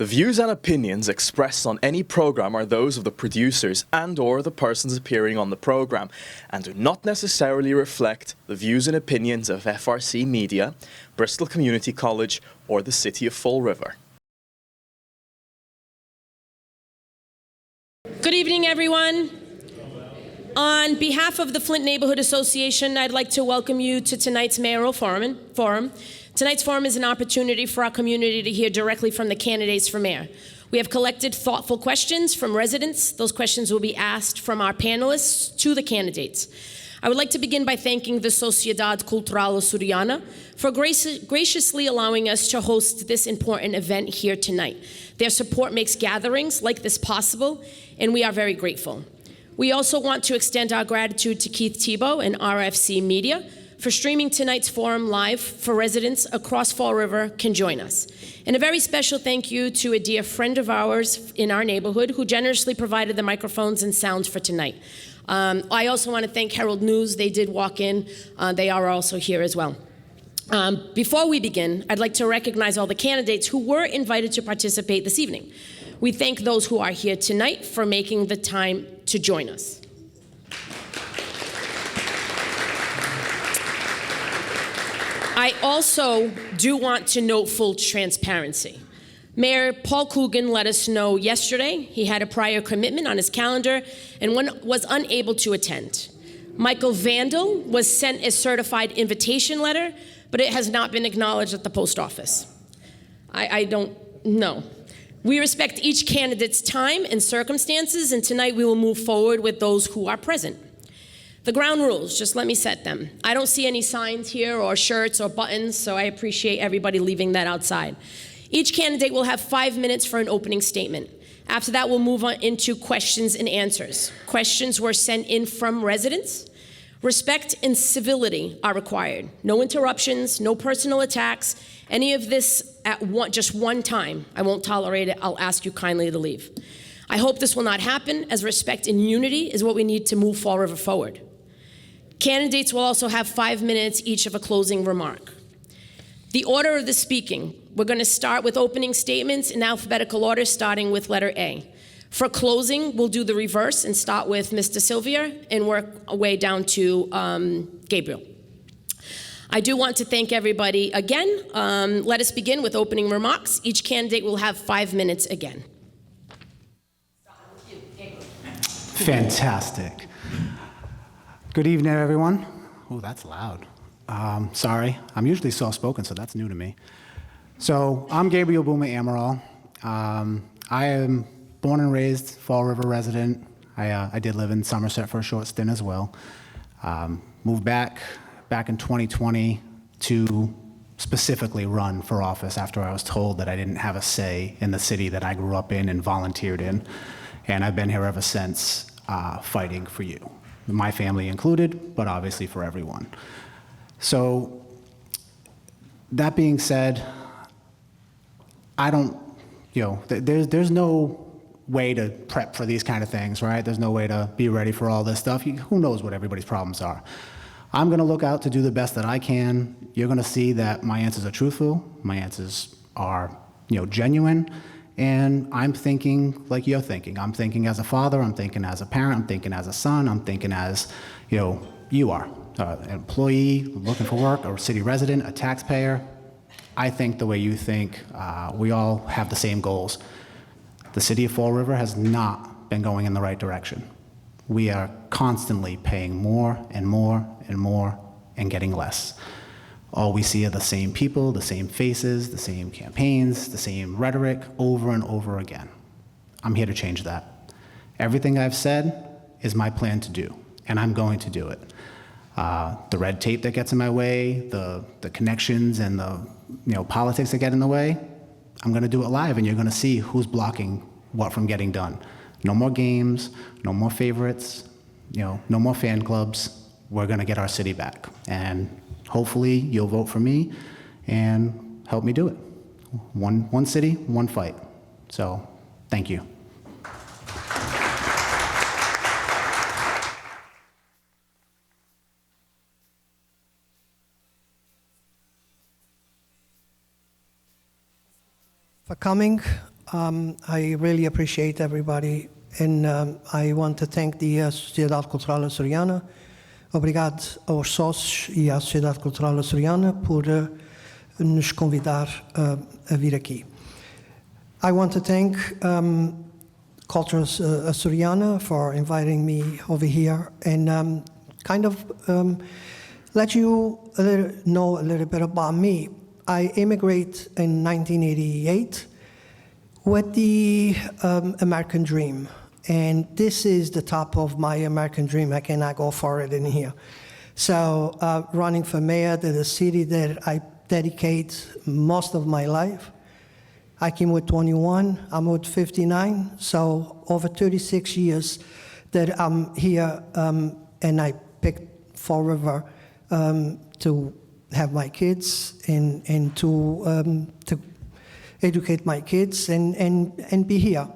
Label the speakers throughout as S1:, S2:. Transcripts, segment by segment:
S1: The views and opinions expressed on any program are those of the producers and/or the persons appearing on the program and do not necessarily reflect the views and opinions of FRC Media, Bristol Community College, or the City of Fall River.
S2: Good evening, everyone. On behalf of the Flint Neighborhood Association, I'd like to welcome you to tonight's Mayoral Forum. Tonight's forum is an opportunity for our community to hear directly from the candidates for mayor. We have collected thoughtful questions from residents. Those questions will be asked from our panelists to the candidates. I would like to begin by thanking the Sociedad Cultural Asturiana for graciously allowing us to host this important event here tonight. Their support makes gatherings like this possible, and we are very grateful. We also want to extend our gratitude to Keith Tebow and RFC Media for streaming tonight's forum live for residents across Fall River can join us. And a very special thank you to a dear friend of ours in our neighborhood who generously provided the microphones and sounds for tonight. I also want to thank Herald News. They did walk in. They are also here as well. Before we begin, I'd like to recognize all the candidates who were invited to participate this evening. We thank those who are here tonight for making the time to join us. I also do want to note full transparency. Mayor Paul Coogan let us know yesterday he had a prior commitment on his calendar and was unable to attend. Michael Vandal was sent a certified invitation letter, but it has not been acknowledged at the post office. I don't know. We respect each candidate's time and circumstances, and tonight we will move forward with those who are present. The ground rules, just let me set them. I don't see any signs here or shirts or buttons, so I appreciate everybody leaving that outside. Each candidate will have 5 minutes for an opening statement. After that, we'll move on into questions and answers. Questions were sent in from residents. Respect and civility are required. No interruptions, no personal attacks. Any of this at just one time, I won't tolerate it. I'll ask you kindly to leave. I hope this will not happen, as respect and unity is what we need to move Fall River forward. Candidates will also have 5 minutes each of a closing remark. The order of the speaking, we're going to start with opening statements in alphabetical order, starting with letter A. For closing, we'll do the reverse and start with Mr. Sylvia and work our way down to Gabriel. I do want to thank everybody again. Let us begin with opening remarks. Each candidate will have 5 minutes again.
S3: Fantastic. Good evening, everyone. Oh, that's loud. Sorry, I'm usually soft-spoken, so that's new to me. So I'm Gabriel Buma Amaral. I am born and raised Fall River resident. I did live in Somerset for a short stint as well. Moved back in 2020 to specifically run for office after I was told that I didn't have a say in the city that I grew up in and volunteered in. And I've been here ever since, fighting for you, my family included, but obviously for everyone. So that being said, I don't, there's no way to prep for these kind of things, right? There's no way to be ready for all this stuff. Who knows what everybody's problems are? I'm gonna look out to do the best that I can. You're gonna see that my answers are truthful, my answers are, genuine, and I'm thinking like you're thinking. I'm thinking as a father, I'm thinking as a parent, I'm thinking as a son, I'm thinking as, you are. An employee looking for work, or a city resident, a taxpayer. I think the way you think. We all have the same goals. The city of Fall River has not been going in the right direction. We are constantly paying more and more and more and getting less. All we see are the same people, the same faces, the same campaigns, the same rhetoric over and over again. I'm here to change that. Everything I've said is my plan to do, and I'm going to do it. The red tape that gets in my way, the connections and the politics that get in the way, I'm gonna do it live, and you're gonna see who's blocking what from getting done. No more games, no more favorites, no more fan clubs. We're gonna get our city back. And hopefully you'll vote for me and help me do it. One city, one fight. So, thank you.
S4: For coming. I really appreciate everybody, and I want to thank the Sociedade Cultural Açoriana. Obrigado aos sócios e à Sociedade Cultural Açoriana por nos convidar a vir aqui. I want to thank Culture Açoriana for inviting me over here and let you know a little bit about me. I immigrated in 1988 with the American dream. And this is the top of my American dream. I cannot go further than here. So running for mayor to the city that I dedicate most of my life. I came with 21, I'm with 59. So over 36 years that I'm here, and I picked Fall River to have my kids and to educate my kids and be here.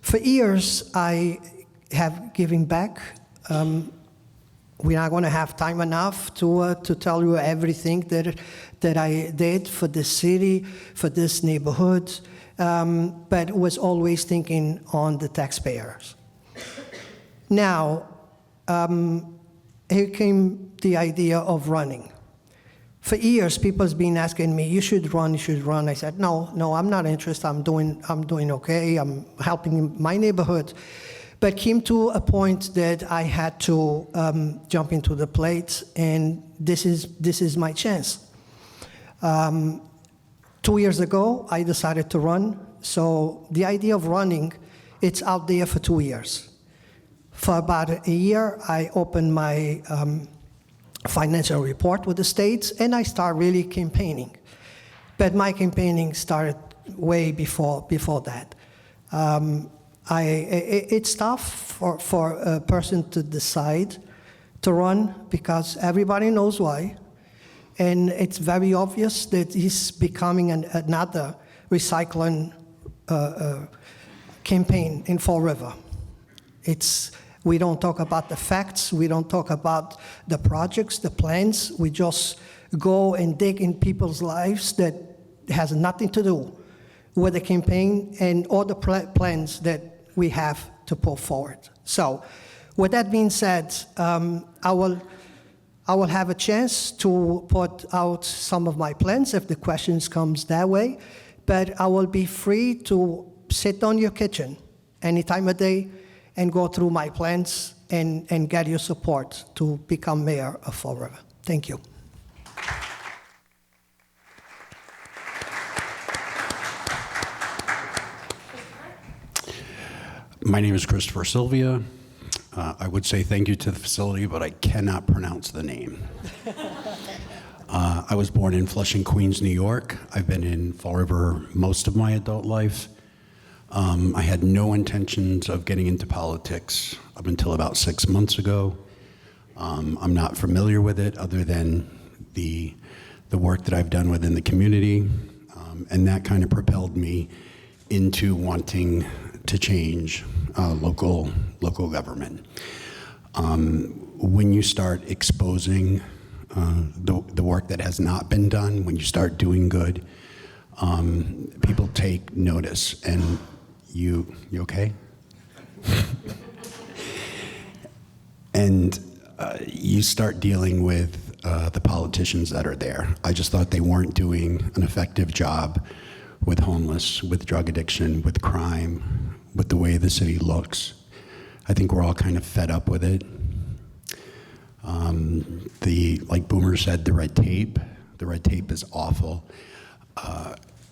S4: For years, I have given back. We're not going to have time enough to tell you everything that I did for this city, for this neighborhood, but was always thinking on the taxpayers. Now, here came the idea of running. For years, people's been asking me, you should run, you should run. I said, no, I'm not interested. I'm doing okay. I'm helping my neighborhood. But came to a point that I had to jump into the plate, and this is my chance. 2 years ago, I decided to run. So the idea of running, it's out there for 2 years. For about a year, I opened my financial report with the states, and I started really campaigning. But my campaigning started way before that. It's tough for a person to decide to run because everybody knows why, and it's very obvious that he's becoming another recycling campaign in Fall River. We don't talk about the facts. We don't talk about the projects, the plans. We just go and dig in people's lives that has nothing to do with the campaign and all the plans that we have to put forward. So, with that being said, I will have a chance to put out some of my plans if the questions comes that way, but I will be free to sit on your kitchen any time of day and go through my plans and get your support to become mayor of Fall River. Thank you.
S5: My name is Christopher Sylvia. I would say thank you to the facility, but I cannot pronounce the name. I was born in Flushing, Queens, New York. I've been in Fall River most of my adult life. I had no intentions of getting into politics up until about 6 months ago. I'm not familiar with it other than the work that I've done within the community, and that kind of propelled me into wanting to change local government. When you start exposing the work that has not been done, when you start doing good, people take notice. And you okay? And you start dealing with the politicians that are there. I just thought they weren't doing an effective job with homeless, with drug addiction, with crime, with the way the city looks. I think we're all kind of fed up with it. Like Boomer said, the red tape is awful.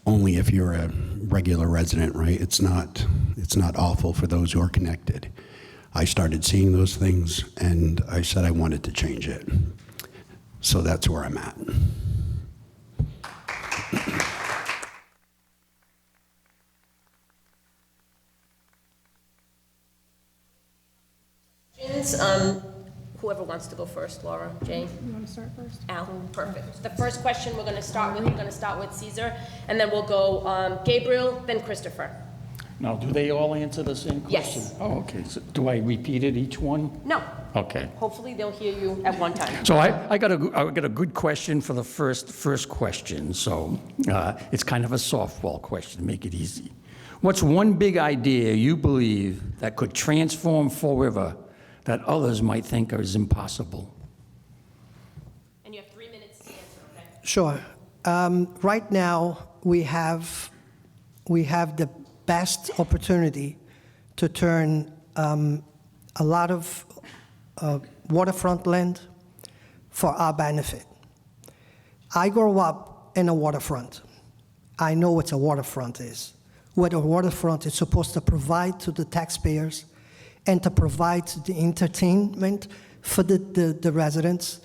S5: Only if you're a regular resident, right? It's not awful for those who are connected. I started seeing those things, and I said I wanted to change it. So that's where I'm at.
S2: Whoever wants to go first, Laura, Jane?
S6: You want to start first?
S2: Al, perfect. The first question we're going to start with Caesar, and then we'll go Gabriel, then Christopher.
S6: Now, do they all answer the same question?
S2: Yes.
S6: Oh, okay. So do I repeat it, each one?
S2: No.
S6: Okay.
S2: Hopefully they'll hear you at one time.
S6: So I got a good question for the first question. So it's kind of a softball question, make it easy. What's one big idea you believe that could transform Fall River that others might think is impossible?
S2: And you have 3 minutes to answer, okay?
S4: Sure. Right now, we have the best opportunity to turn a lot of waterfront land for our benefit. I grew up in a waterfront. I know what a waterfront is. What a waterfront is supposed to provide to the taxpayers and to provide the entertainment for the residents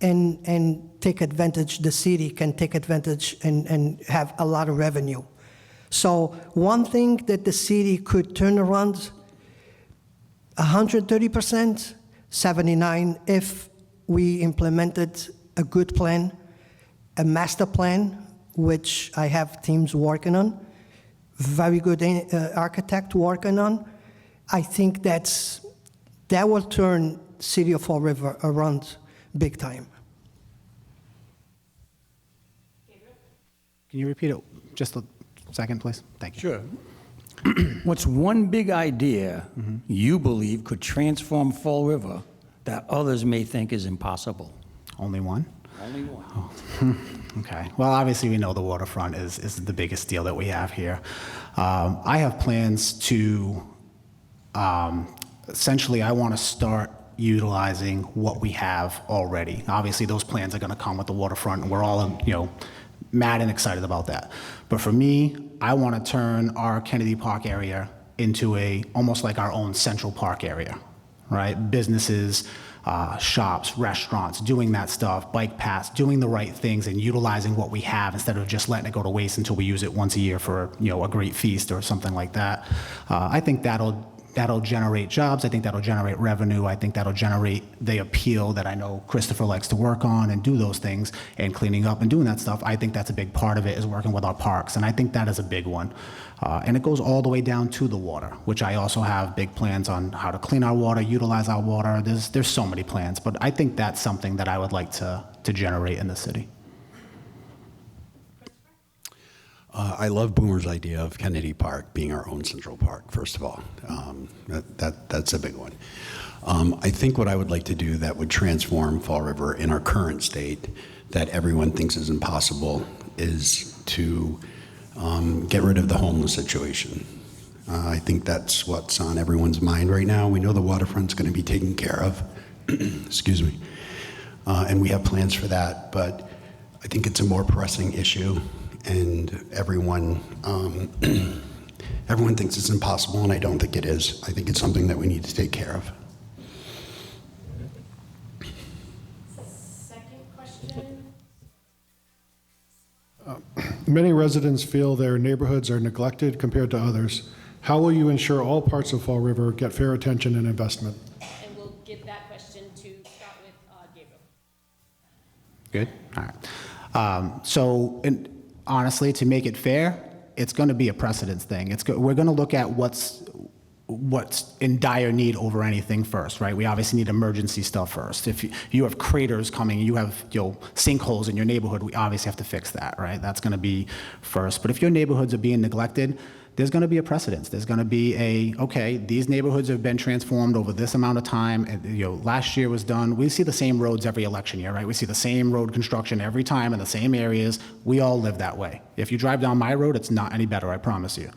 S4: and take advantage, the city can take advantage and have a lot of revenue. So one thing that the city could turn around 130%, 79 if we implemented a good plan, a master plan, which I have teams working on, very good architect working on. I think that will turn City of Fall River around big time.
S3: Can you repeat it just a second, please? Thank you.
S6: Sure. What's one big idea you believe could transform Fall River that others may think is impossible?
S3: Only one?
S6: Only one.
S3: Okay. Well, obviously, we know the waterfront is the biggest deal that we have here. I have plans to, essentially, I want to start utilizing what we have already. Obviously, those plans are going to come with the waterfront, and we're all, mad and excited about that. But for me, I want to turn our Kennedy Park area into almost like our own Central Park area, right? Businesses, shops, restaurants, doing that stuff, bike paths, doing the right things and utilizing what we have instead of just letting it go to waste until we use it once a year for, a great feast or something like that. I think that'll generate jobs. I think that'll generate revenue. I think that'll generate the appeal that I know Christopher likes to work on and do those things and cleaning up and doing that stuff. I think that's a big part of it is working with our parks. And I think that is a big one. And it goes all the way down to the water, which I also have big plans on how to clean our water, utilize our water. There's so many plans, but I think that's something that I would like to generate in the city.
S5: I love Boomer's idea of Kennedy Park being our own Central Park, first of all. That's a big one. I think what I would like to do that would transform Fall River in our current state that everyone thinks is impossible is to get rid of the homeless situation. I think that's what's on everyone's mind right now. We know the waterfront's going to be taken care of, excuse me, and we have plans for that, but I think it's a more pressing issue. And everyone thinks it's impossible, and I don't think it is. I think it's something that we need to take care of.
S2: Second question.
S7: Many residents feel their neighborhoods are neglected compared to others. How will you ensure all parts of Fall River get fair attention and investment?
S2: And we'll give that question to start with Gabriel.
S3: Good? All right. Honestly, to make it fair, it's going to be a precedence thing. We're going to look at what's in dire need over anything first, right? We obviously need emergency stuff first. If you have craters coming, you have sinkholes in your neighborhood, we obviously have to fix that, right? That's going to be first. But if your neighborhoods are being neglected, there's going to be a precedence. There's going to be okay, these neighborhoods have been transformed over this amount of time. And, last year was done. We see the same roads every election year, right? We see the same road construction every time in the same areas. We all live that way. If you drive down my road, it's not any better, I promise you.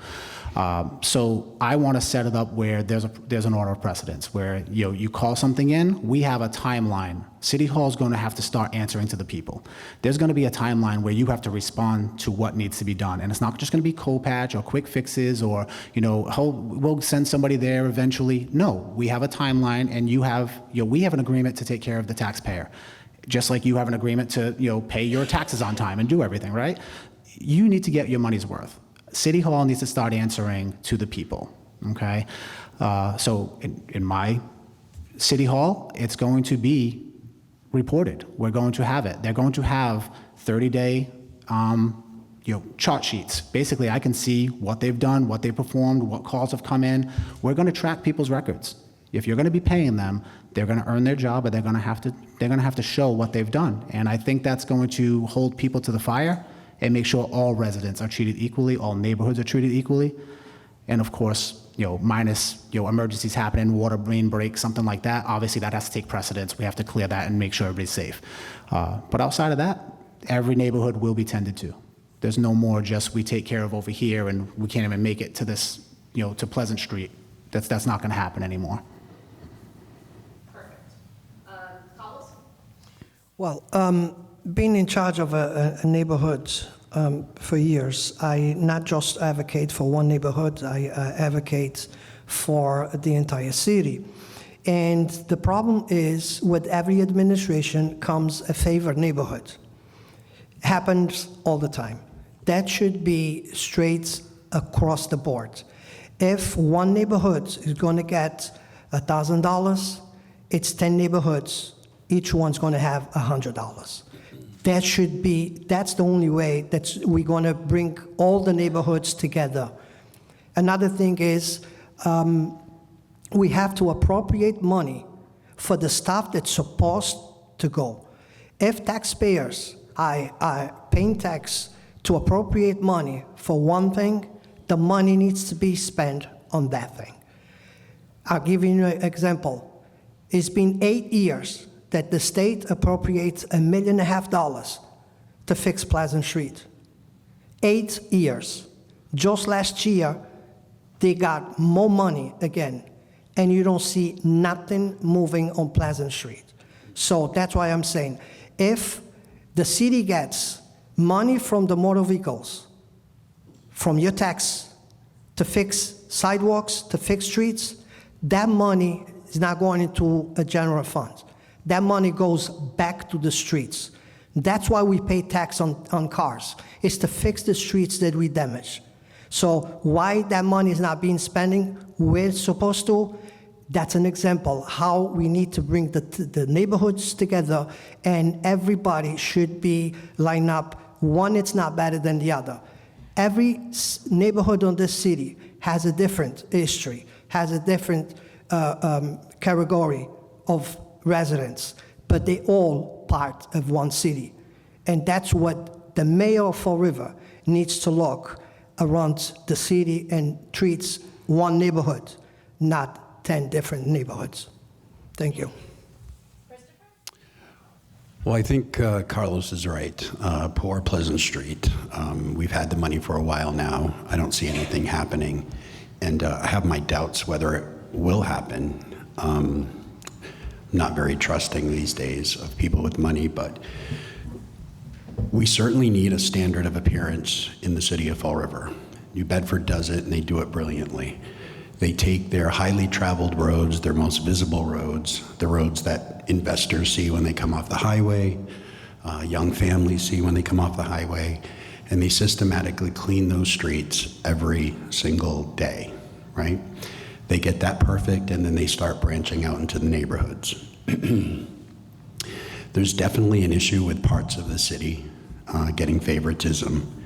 S3: So I want to set it up where there's an order of precedence, where you call something in, we have a timeline. City Hall is going to have to start answering to the people. There's going to be a timeline where you have to respond to what needs to be done, and it's not just going to be cold patch or quick fixes or we'll send somebody there eventually. No, we have a timeline, and we have an agreement to take care of the taxpayer, just like you have an agreement to pay your taxes on time and do everything right. You need to get your money's worth. City Hall needs to start answering to the people, okay? So in my City Hall, it's going to be reported. We're going to have it. They're going to have 30-day chart sheets. Basically, I can see what they've done, what they performed, what calls have come in. We're going to track people's records. If you're going to be paying them, they're going to earn their job, but they're going to have to show what they've done. And I think that's going to hold people to the fire and make sure all residents are treated equally, all neighborhoods are treated equally. And of course, minus emergencies happening, water main break, something like that. Obviously, that has to take precedence. We have to clear that and make sure everybody's safe. But outside of that, every neighborhood will be tended to. There's no more just we take care of over here and we can't even make it to this, to Pleasant Street. That's not going to happen anymore.
S4: Well, being in charge of a neighborhood for years, I not just advocate for one neighborhood, I advocate for the entire city. And the problem is, with every administration comes a favored neighborhood. Happens all the time. That should be straight across the board. If one neighborhood is going to get $1,000, it's 10 neighborhoods. Each one's going to have $100. That's the only way that we're going to bring all the neighborhoods together. Another thing is, we have to appropriate money for the stuff that's supposed to go. If taxpayers are paying tax to appropriate money for one thing, the money needs to be spent on that thing. I'll give you an example. It's been 8 years that the state appropriates $1.5 million to fix Pleasant Street. 8 years. Just last year, they got more money again, and you don't see nothing moving on Pleasant Street. So that's why I'm saying, if the city gets money from the motor vehicles, from your tax, to fix sidewalks, to fix streets, that money is not going into a general fund. That money goes back to the streets. That's why we pay tax on cars. It's to fix the streets that we damage. So why that money is not being spent where it's supposed to, that's an example how we need to bring the neighborhoods together, and everybody should be lined up. One, it's not better than the other. Every neighborhood in this city has a different history, has a different category of residents, but they all part of one city. And that's what the mayor of Fall River needs to look around the city and treats one neighborhood, not 10 different neighborhoods. Thank you.
S5: Well, I think Carlos is right. Poor Pleasant Street. We've had the money for a while now. I don't see anything happening. And I have my doubts whether it will happen. Not very trusting these days of people with money, but we certainly need a standard of appearance in the city of Fall River. New Bedford does it, and they do it brilliantly. They take their highly traveled roads, their most visible roads, the roads that investors see when they come off the highway, young families see when they come off the highway, and they systematically clean those streets every single day, right? They get that perfect, and then they start branching out into the neighborhoods. There's definitely an issue with parts of the city getting favoritism.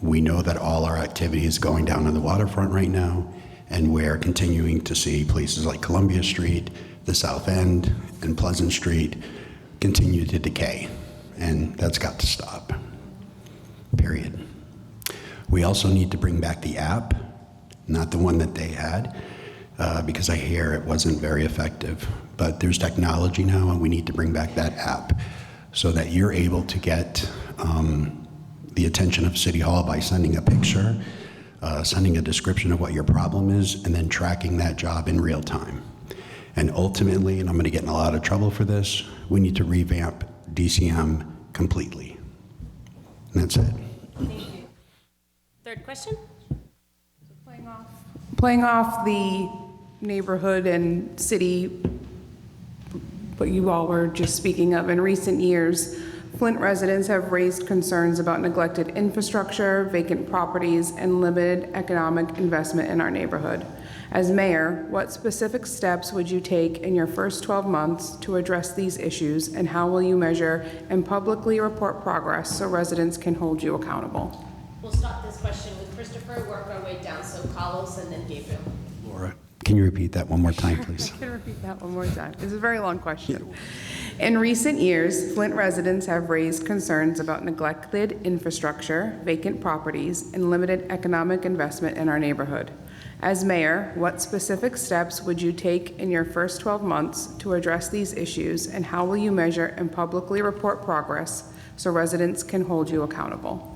S5: We know that all our activity is going down on the waterfront right now, and we're continuing to see places like Columbia Street, the South End, and Pleasant Street continue to decay, and that's got to stop, period. We also need to bring back the app, not the one that they had, because I hear it wasn't very effective. But there's technology now, and we need to bring back that app so that you're able to get the attention of City Hall by sending a picture, sending a description of what your problem is, and then tracking that job in real time. And ultimately, and I'm going to get in a lot of trouble for this, we need to revamp DCM completely. And that's it.
S2: Thank you. Third question?
S8: Playing off the neighborhood and city, what you all were just speaking of, in recent years, Flint residents have raised concerns about neglected infrastructure, vacant properties, and limited economic investment in our neighborhood. As mayor, what specific steps would you take in your first 12 months to address these issues, and how will you measure and publicly report progress so residents can hold you accountable?
S2: We'll start this question with Christopher, work our way down, so Carlos and then Gabriel.
S5: Laura, can you repeat that one more time, please?
S8: I can repeat that one more time. It's a very long question. In recent years, Flint residents have raised concerns about neglected infrastructure, vacant properties, and limited economic investment in our neighborhood. As mayor, what specific steps would you take in your first 12 months to address these issues, and how will you measure and publicly report progress so residents can hold you accountable?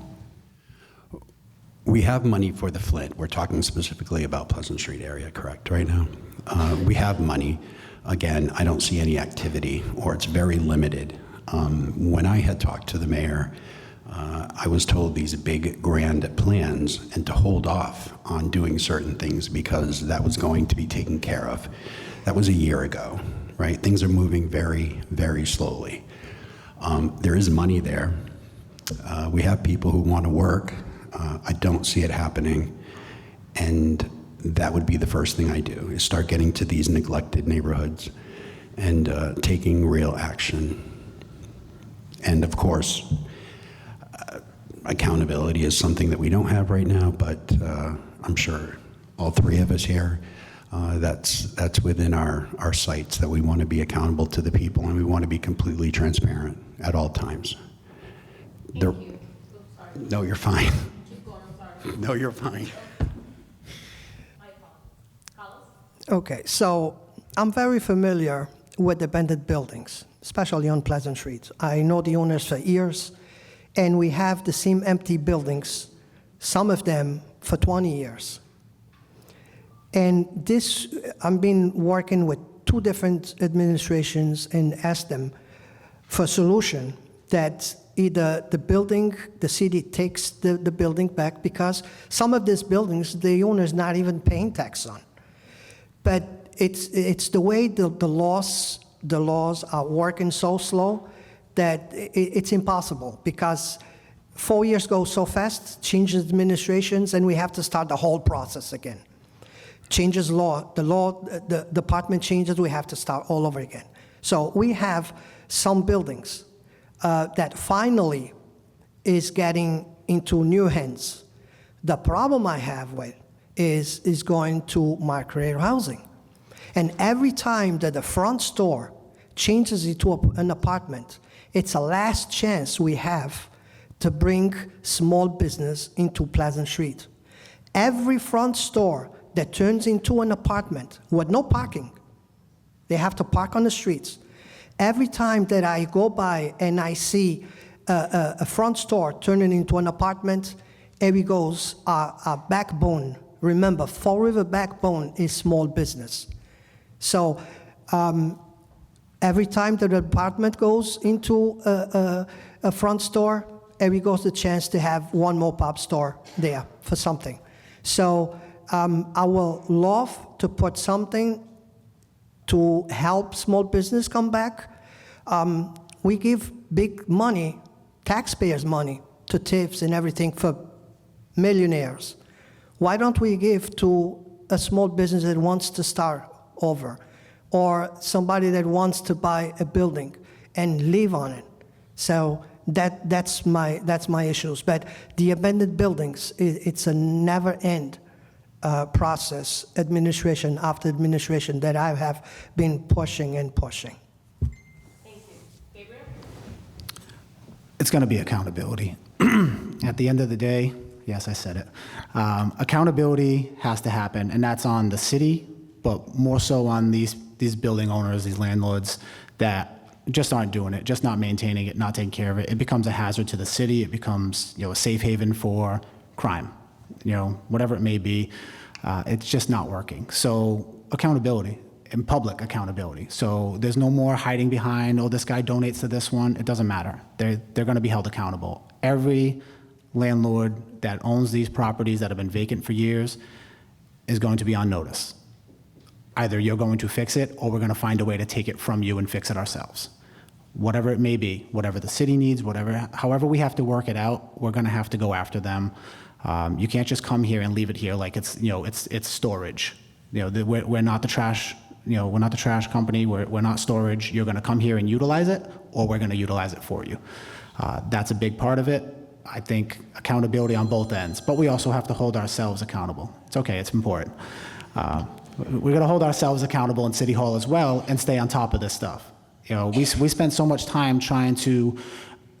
S5: We have money for the Flint. We're talking specifically about Pleasant Street area, correct, right now? We have money. Again, I don't see any activity, or it's very limited. When I had talked to the mayor, I was told these big grand plans and to hold off on doing certain things because that was going to be taken care of. That was a year ago, right? Things are moving very, very slowly. There is money there. We have people who want to work. I don't see it happening, and that would be the first thing I do, is start getting to these neglected neighborhoods and taking real action. And of course, accountability is something that we don't have right now, but I'm sure all three of us here, that's within our sights, that we want to be accountable to the people, and we want to be completely transparent at all times.
S2: Thank you. Oops, sorry.
S5: No, you're fine.
S2: Keep going, I'm sorry.
S5: No, you're fine.
S2: My fault. Carlos?
S4: Okay, so I'm very familiar with abandoned buildings, especially on Pleasant Street. I know the owners for years, and we have the same empty buildings, some of them for 20 years. And this, I've been working with two different administrations and asked them for a solution that either the city takes the building back, because some of these buildings, the owner's not even paying tax on. But it's the way the laws are working so slow that it's impossible, because 4 years go so fast, changes administrations, and we have to start the whole process again. Changes the department changes, we have to start all over again. So we have some buildings that finally is getting into new hands. The problem I have with is going to micro housing. And every time that the front store changes into an apartment, it's a last chance we have to bring small business into Pleasant Street. Every front store that turns into an apartment with no parking, they have to park on the streets. Every time that I go by and I see a front store turning into an apartment, here goes our backbone. Remember, Fall River backbone is small business. So every time that an apartment goes into a front store, here goes the chance to have one more pop store there for something. So I will love to put something to help small business come back. We give big money, taxpayers' money, to TIFs and everything for millionaires. Why don't we give to a small business that wants to start over, or somebody that wants to buy a building and live on it? So that's my issues. But the abandoned buildings, it's a never-end process, administration after administration, that I have been pushing and pushing.
S2: Thank you. Gabriel?
S3: It's going to be accountability. At the end of the day, yes, I said it. Accountability has to happen, and that's on the city, but more so on these building owners, these landlords that just aren't doing it, just not maintaining it, not taking care of it. It becomes a hazard to the city. It becomes, a safe haven for crime, whatever it may be. It's just not working. So accountability, and public accountability. So there's no more hiding behind, oh, this guy donates to this one. It doesn't matter. They're going to be held accountable. Every landlord that owns these properties that have been vacant for years is going to be on notice. Either you're going to fix it, or we're going to find a way to take it from you and fix it ourselves. whatever it may be, whatever the city needs, however we have to work it out, we're going to have to go after them. You can't just come here and leave it here like it's storage. We're not the trash. We're not the trash company. We're not storage. You're going to come here and utilize it, or we're going to utilize it for you. That's a big part of it. I think accountability on both ends, but we also have to hold ourselves accountable. It's okay. It's important. We're going to hold ourselves accountable in City Hall as well and stay on top of this stuff. We spend so much time trying to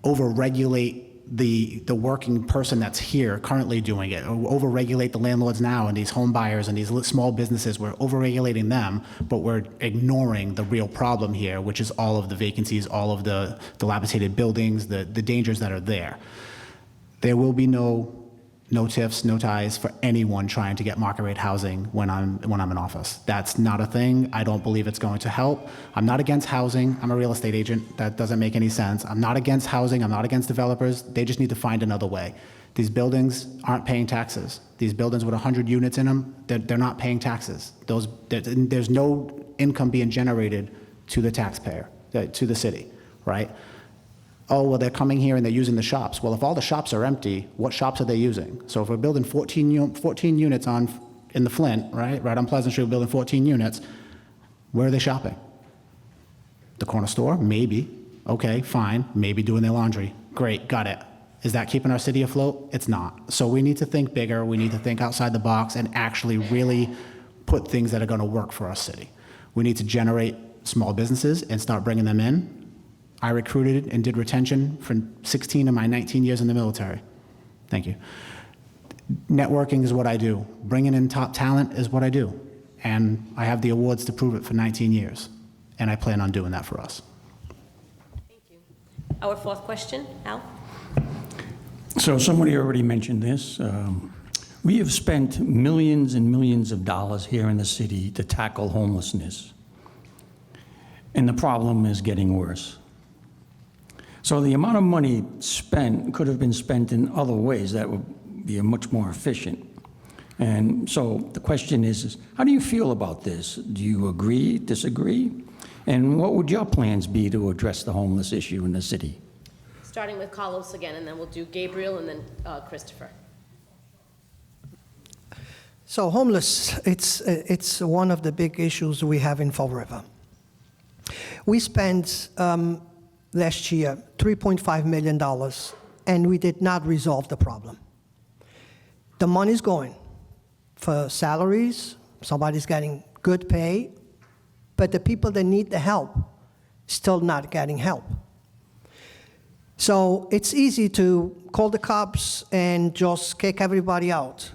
S3: overregulate the working person that's here currently doing it, or overregulate the landlords now and these home buyers and these small businesses. We're overregulating them, but we're ignoring the real problem here, which is all of the vacancies, all of the dilapidated buildings, the dangers that are there. There will be no TIFs, no ties for anyone trying to get market rate housing when I'm in office. That's not a thing. I don't believe it's going to help. I'm not against housing. I'm a real estate agent. That doesn't make any sense. I'm not against housing. I'm not against developers. They just need to find another way. These buildings aren't paying taxes. These buildings with 100 units in them, they're not paying taxes. There's no income being generated to the taxpayer, to the city, right? Oh, well, they're coming here and they're using the shops. Well, if all the shops are empty, what shops are they using? So if we're building 14 units in the Flint, right on Pleasant Street, we're building 14 units, where are they shopping? The corner store? Maybe. Okay, fine. Maybe doing their laundry. Great, got it. Is that keeping our city afloat? It's not. So we need to think bigger. We need to think outside the box and actually really put things that are going to work for our city. We need to generate small businesses and start bringing them in. I recruited and did retention for 16 of my 19 years in the military. Thank you. Networking is what I do. Bringing in top talent is what I do. And I have the awards to prove it for 19 years. And I plan on doing that for us.
S2: Thank you. Our fourth question, Al?
S6: So somebody already mentioned this. We have spent millions and millions of dollars here in the city to tackle homelessness. And the problem is getting worse. So the amount of money spent could have been spent in other ways that would be much more efficient. And so the question is, how do you feel about this? Do you agree, disagree? And what would your plans be to address the homeless issue in the city?
S2: Starting with Carlos again, and then we'll do Gabriel and then Christopher.
S4: So homeless, it's one of the big issues we have in Fall River. We spent last year $3.5 million, and we did not resolve the problem. The money's going for salaries, somebody's getting good pay, but the people that need the help still not getting help. So it's easy to call the cops and just kick everybody out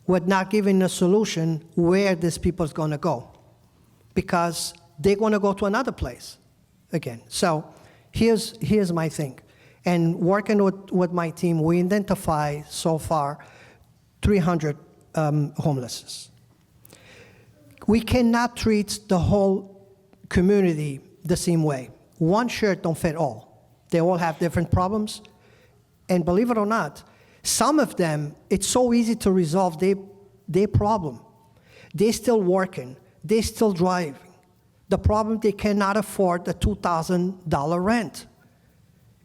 S4: with not giving a solution where these people is going to go, because they're going to go to another place again. So here's my thing. And working with my team, we identify so far 300 homeless. We cannot treat the whole community the same way. One shirt don't fit all. They all have different problems. And believe it or not, some of them, it's so easy to resolve their problem. They're still working. They're still driving. The problem, they cannot afford the $2,000 rent,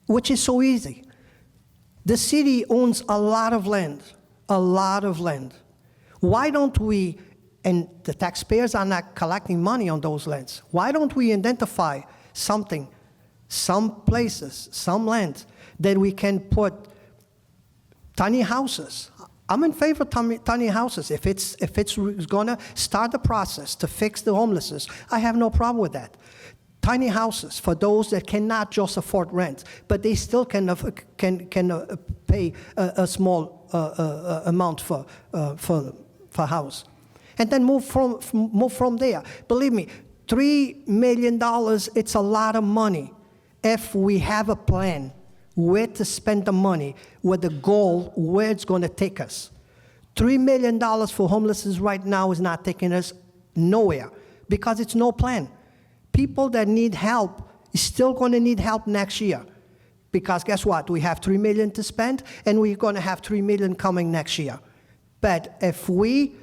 S4: which is so easy. The city owns a lot of land. Why don't we, and the taxpayers are not collecting money on those lands, why don't we identify something, some places, some land that we can put tiny houses? I'm in favor of tiny houses. If it's going to start the process to fix the homelessness, I have no problem with that. Tiny houses for those that cannot just afford rent, but they still can pay a small amount for house, and then move from there. Believe me, $3 million, it's a lot of money if we have a plan where to spend the money, with the goal, where it's going to take us. $3 million for homelessness right now is not taking us nowhere, because it's no plan. People that need help is still going to need help next year, because guess what? We have $3 million to spend, and we're going to have $3 million coming next year. But if we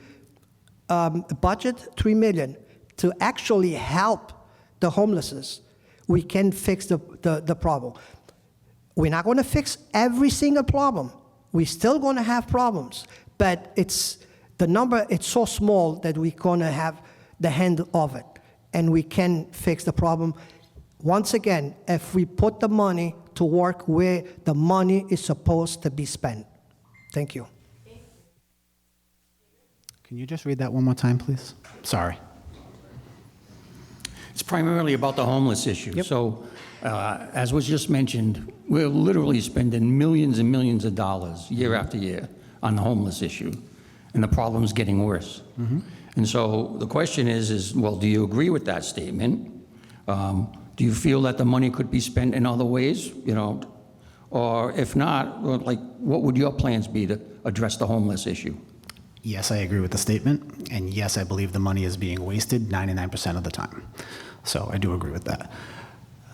S4: budget $3 million to actually help the homelessness, we can fix the problem. We're not going to fix every single problem. We're still going to have problems, but it's so small that we're going to have the hand of it, and we can fix the problem. Once again, if we put the money to work where the money is supposed to be spent. Thank you.
S3: Can you just read that one more time, please? Sorry.
S6: It's primarily about the homeless issue.
S3: Yep.
S6: So, as was just mentioned, we're literally spending millions and millions of dollars year after year on the homeless issue, and the problem's getting worse. And so the question is, well, do you agree with that statement? Do you feel that the money could be spent in other ways, or if not, well, like, what would your plans be to address the homeless issue?
S3: Yes, I agree with the statement, and yes, I believe the money is being wasted 99% of the time. So I do agree with that.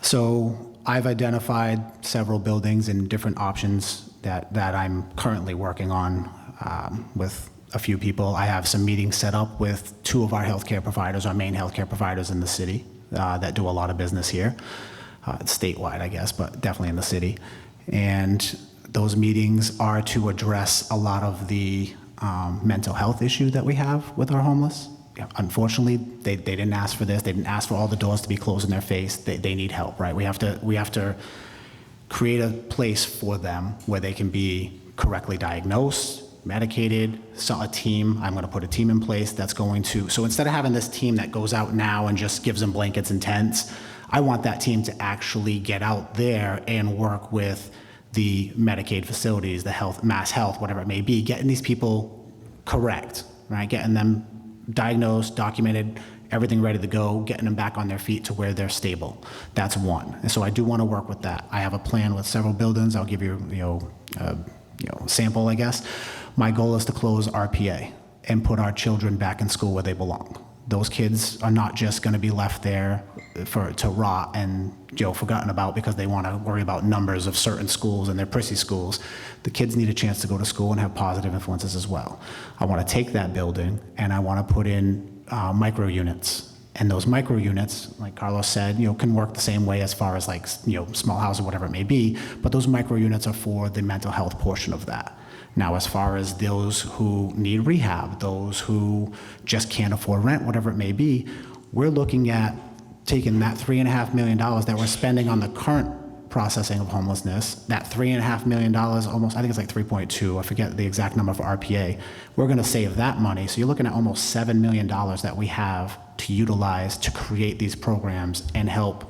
S3: So I've identified several buildings and different options that I'm currently working on with a few people. I have some meetings set up with 2 of our healthcare providers, our main healthcare providers in the city that do a lot of business here. It's statewide, I guess, but definitely in the city. And those meetings are to address a lot of the mental health issue that we have with our homeless. Unfortunately, they didn't ask for this. They didn't ask for all the doors to be closed in their face. They need help, right? We have to create a place for them where they can be correctly diagnosed, medicated, so a team. I'm going to put a team in place that's going to, so instead of having this team that goes out now and just gives them blankets and tents, I want that team to actually get out there and work with the Medicaid facilities, the health, Mass Health, whatever it may be, getting these people correct, right? Getting them diagnosed, documented, everything ready to go, getting them back on their feet to where they're stable. That's one. And so I do want to work with that. I have a plan with several buildings. I'll give you, a sample, I guess. My goal is to close RPA and put our children back in school where they belong. Those kids are not just going to be left there to rot and forgotten about because they want to worry about numbers of certain schools and their prissy schools. The kids need a chance to go to school and have positive influences as well. I want to take that building and I want to put in micro units. And those micro units, like Carlos said, can work the same way as far as like, small house or whatever it may be, but those micro units are for the mental health portion of that. Now, as far as those who need rehab, those who just can't afford rent, whatever it may be, we're looking at taking that $3.5 million that we're spending on the current processing of homelessness, that $3.5 million, almost, I think it's like 3.2, I forget the exact number for RPA, we're gonna save that money. So you're looking at almost $7 million that we have to utilize to create these programs and help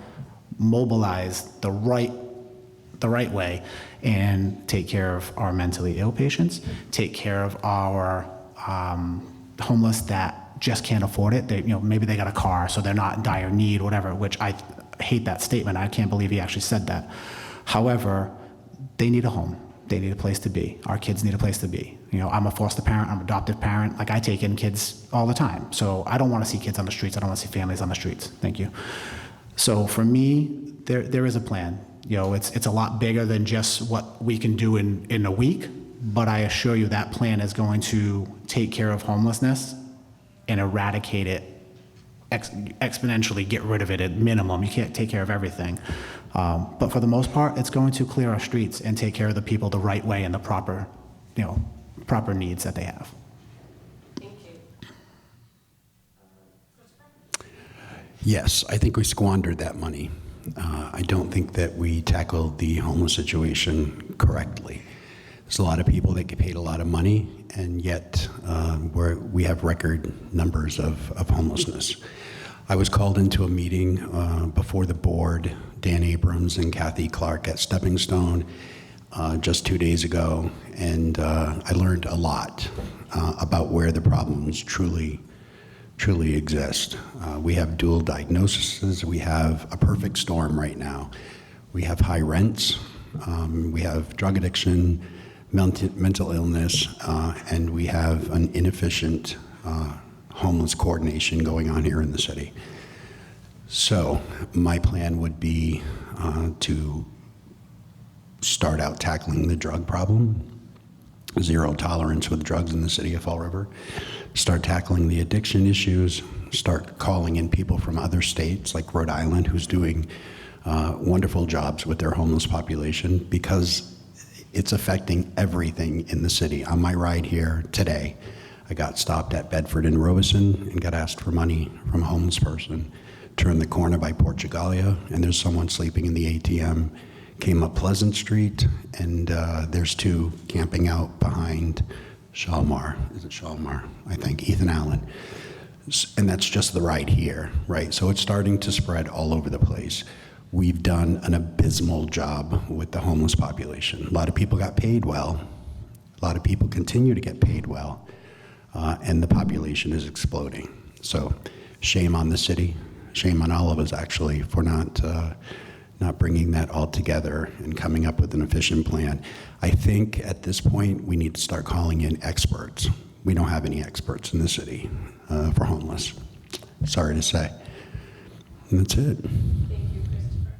S3: mobilize the right way and take care of our mentally ill patients, take care of our homeless that just can't afford it. They, maybe they got a car, so they're not in dire need, whatever, which I hate that statement. I can't believe he actually said that. However, they need a home. They need a place to be. Our kids need a place to be. I'm a foster parent, I'm an adoptive parent. Like, I take in kids all the time. So I don't want to see kids on the streets. I don't want to see families on the streets. Thank you. So for me, there is a plan. It's a lot bigger than just what we can do in a week, but I assure you that plan is going to take care of homelessness and eradicate it exponentially, get rid of it at minimum. You can't take care of everything. But for the most part, it's going to clear our streets and take care of the people the right way and the proper needs that they have.
S2: Thank you.
S5: Yes, I think we squandered that money. I don't think that we tackled the homeless situation correctly. There's a lot of people that get paid a lot of money, and yet we have record numbers of homelessness. I was called into a meeting before the board, Dan Abrams and Kathy Clark at Stepping Stone, just 2 days ago, and I learned a lot about where the problems truly exist. We have dual diagnoses. We have a perfect storm right now. We have high rents. We have drug addiction, mental illness, and we have an inefficient homeless coordination going on here in the city. So my plan would be to start out tackling the drug problem, zero tolerance with drugs in the city of Fall River, start tackling the addiction issues, start calling in people from other states like Rhode Island, who's doing wonderful jobs with their homeless population because it's affecting everything in the city. On my ride here today, I got stopped at Bedford and Robeson and got asked for money from a homeless person. Turned the corner by Portugalia, and there's someone sleeping in the ATM. Came up Pleasant Street, and there's two camping out behind Shalmar. Is it Shalmar? I think, Ethan Allen. And that's just the ride here, right? So it's starting to spread all over the place. We've done an abysmal job with the homeless population. A lot of people got paid well. A lot of people continue to get paid well. And the population is exploding. So shame on the city, shame on all of us actually for not bringing that all together and coming up with an efficient plan. I think at this point we need to start calling in experts. We don't have any experts in the city for homeless. Sorry to say. And that's it.
S2: Thank you, Christopher.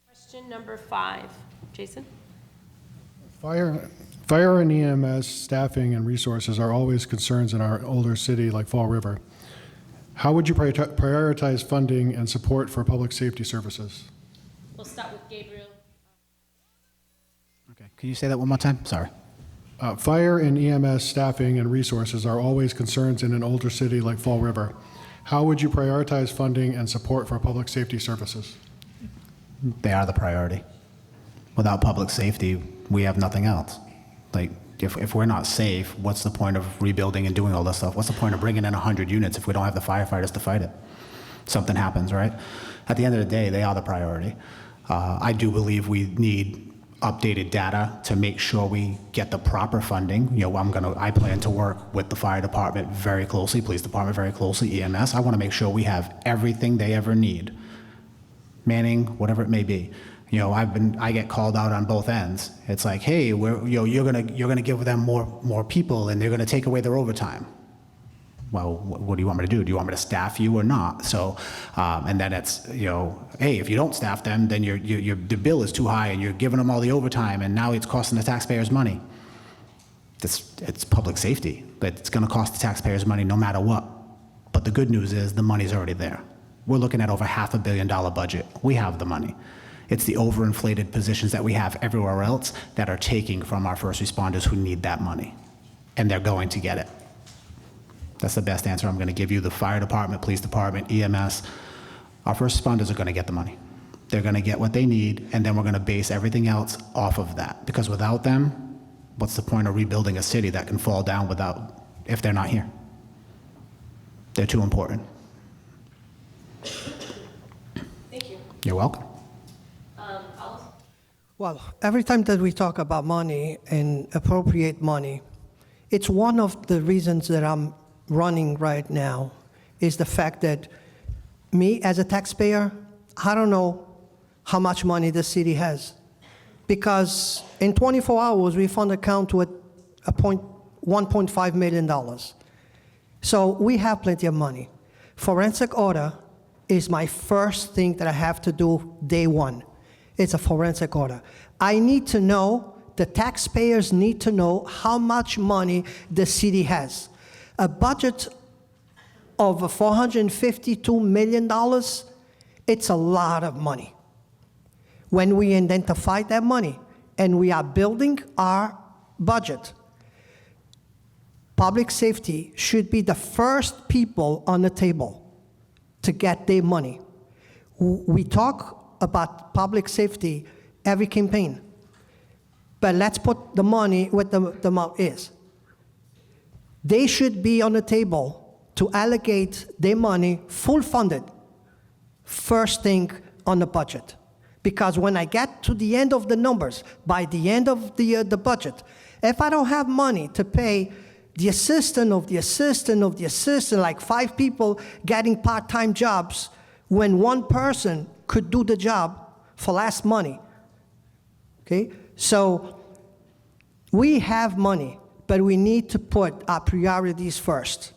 S2: Question number 5. Jason?
S7: Fire and EMS staffing and resources are always concerns in our older city like Fall River. How would you prioritize funding and support for public safety services?
S2: We'll start with Gabriel.
S3: Okay, can you say that one more time? Sorry.
S7: Fire and EMS staffing and resources are always concerns in an older city like Fall River. How would you prioritize funding and support for public safety services?
S3: They are the priority. Without public safety, we have nothing else. Like, if we're not safe, what's the point of rebuilding and doing all this stuff? What's the point of bringing in 100 units if we don't have the firefighters to fight it? Something happens, right? At the end of the day, they are the priority. I do believe we need updated data to make sure we get the proper funding. You know, I plan to work with the fire department very closely, police department very closely, EMS. I want to make sure we have everything they ever need. Manning, whatever it may be. You know, I get called out on both ends. It's like, hey, you're gonna give them more people, and they're gonna take away their overtime. Well, what do you want me to do? Do you want me to staff you or not? So, and then it's, you know, hey, if you don't staff them, then the bill is too high, and you're giving them all the overtime, and now it's costing the taxpayers money. It's public safety, but it's gonna cost the taxpayers money no matter what. But the good news is the money's already there. We're looking at over $500 million budget. We have the money. It's the overinflated positions that we have everywhere else that are taking from our first responders who need that money, and they're going to get it. That's the best answer I'm going to give you. The fire department, police department, EMS, our first responders are going to get the money. They're going to get what they need, and then we're going to base everything else off of that. Because without them, what's the point of rebuilding a city that can fall down if they're not here? They're too important.
S2: Thank you.
S3: You're welcome.
S4: Well, every time that we talk about money and appropriate money, it's one of the reasons that I'm running right now is the fact that me as a taxpayer, I don't know how much money the city has. Because in 24 hours, we found an account with $1.5 million. So we have plenty of money. Forensic audit is my first thing that I have to do day one. It's a forensic audit. I need to know, the taxpayers need to know how much money the city has. A budget of $452 million, it's a lot of money. When we identify that money and we are building our budget, public safety should be the first people on the table to get their money. We talk about public safety every campaign, but let's put the money where the mouth is. They should be on the table to allocate their money full funded first thing on the budget. Because when I get to the end of the numbers, by the end of the budget, if I don't have money to pay the assistant of the assistant of the assistant, like 5 people getting part-time jobs, when one person could do the job for less money, okay? So we have money, but we need to put our priorities first.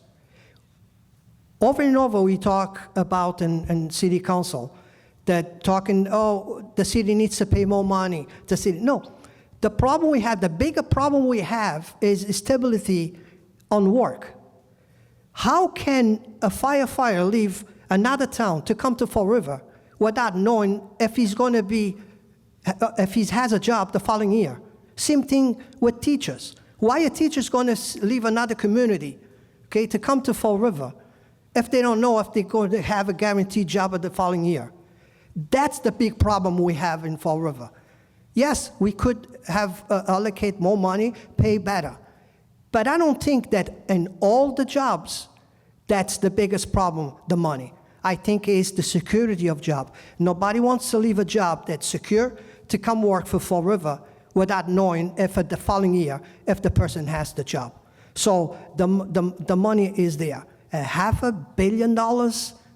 S4: Over and over we talk about in city council that talking, oh, the city needs to pay more money. The city, no. The problem we have, the bigger problem we have is stability on work. How can a firefighter leave another town to come to Fall River without knowing if he's going to be, if he has a job the following year. Same thing with teachers. Why are teachers going to leave another community, okay, to come to Fall River if they don't know if they're going to have a guaranteed job the following year? That's the big problem we have in Fall River. Yes, we could have allocate more money, pay better. But I don't think that in all the jobs, that's the biggest problem, the money. I think it's the security of job. Nobody wants to leave a job that's secure to come work for Fall River without knowing if the following year, if the person has the job. So the money is there. $500 million,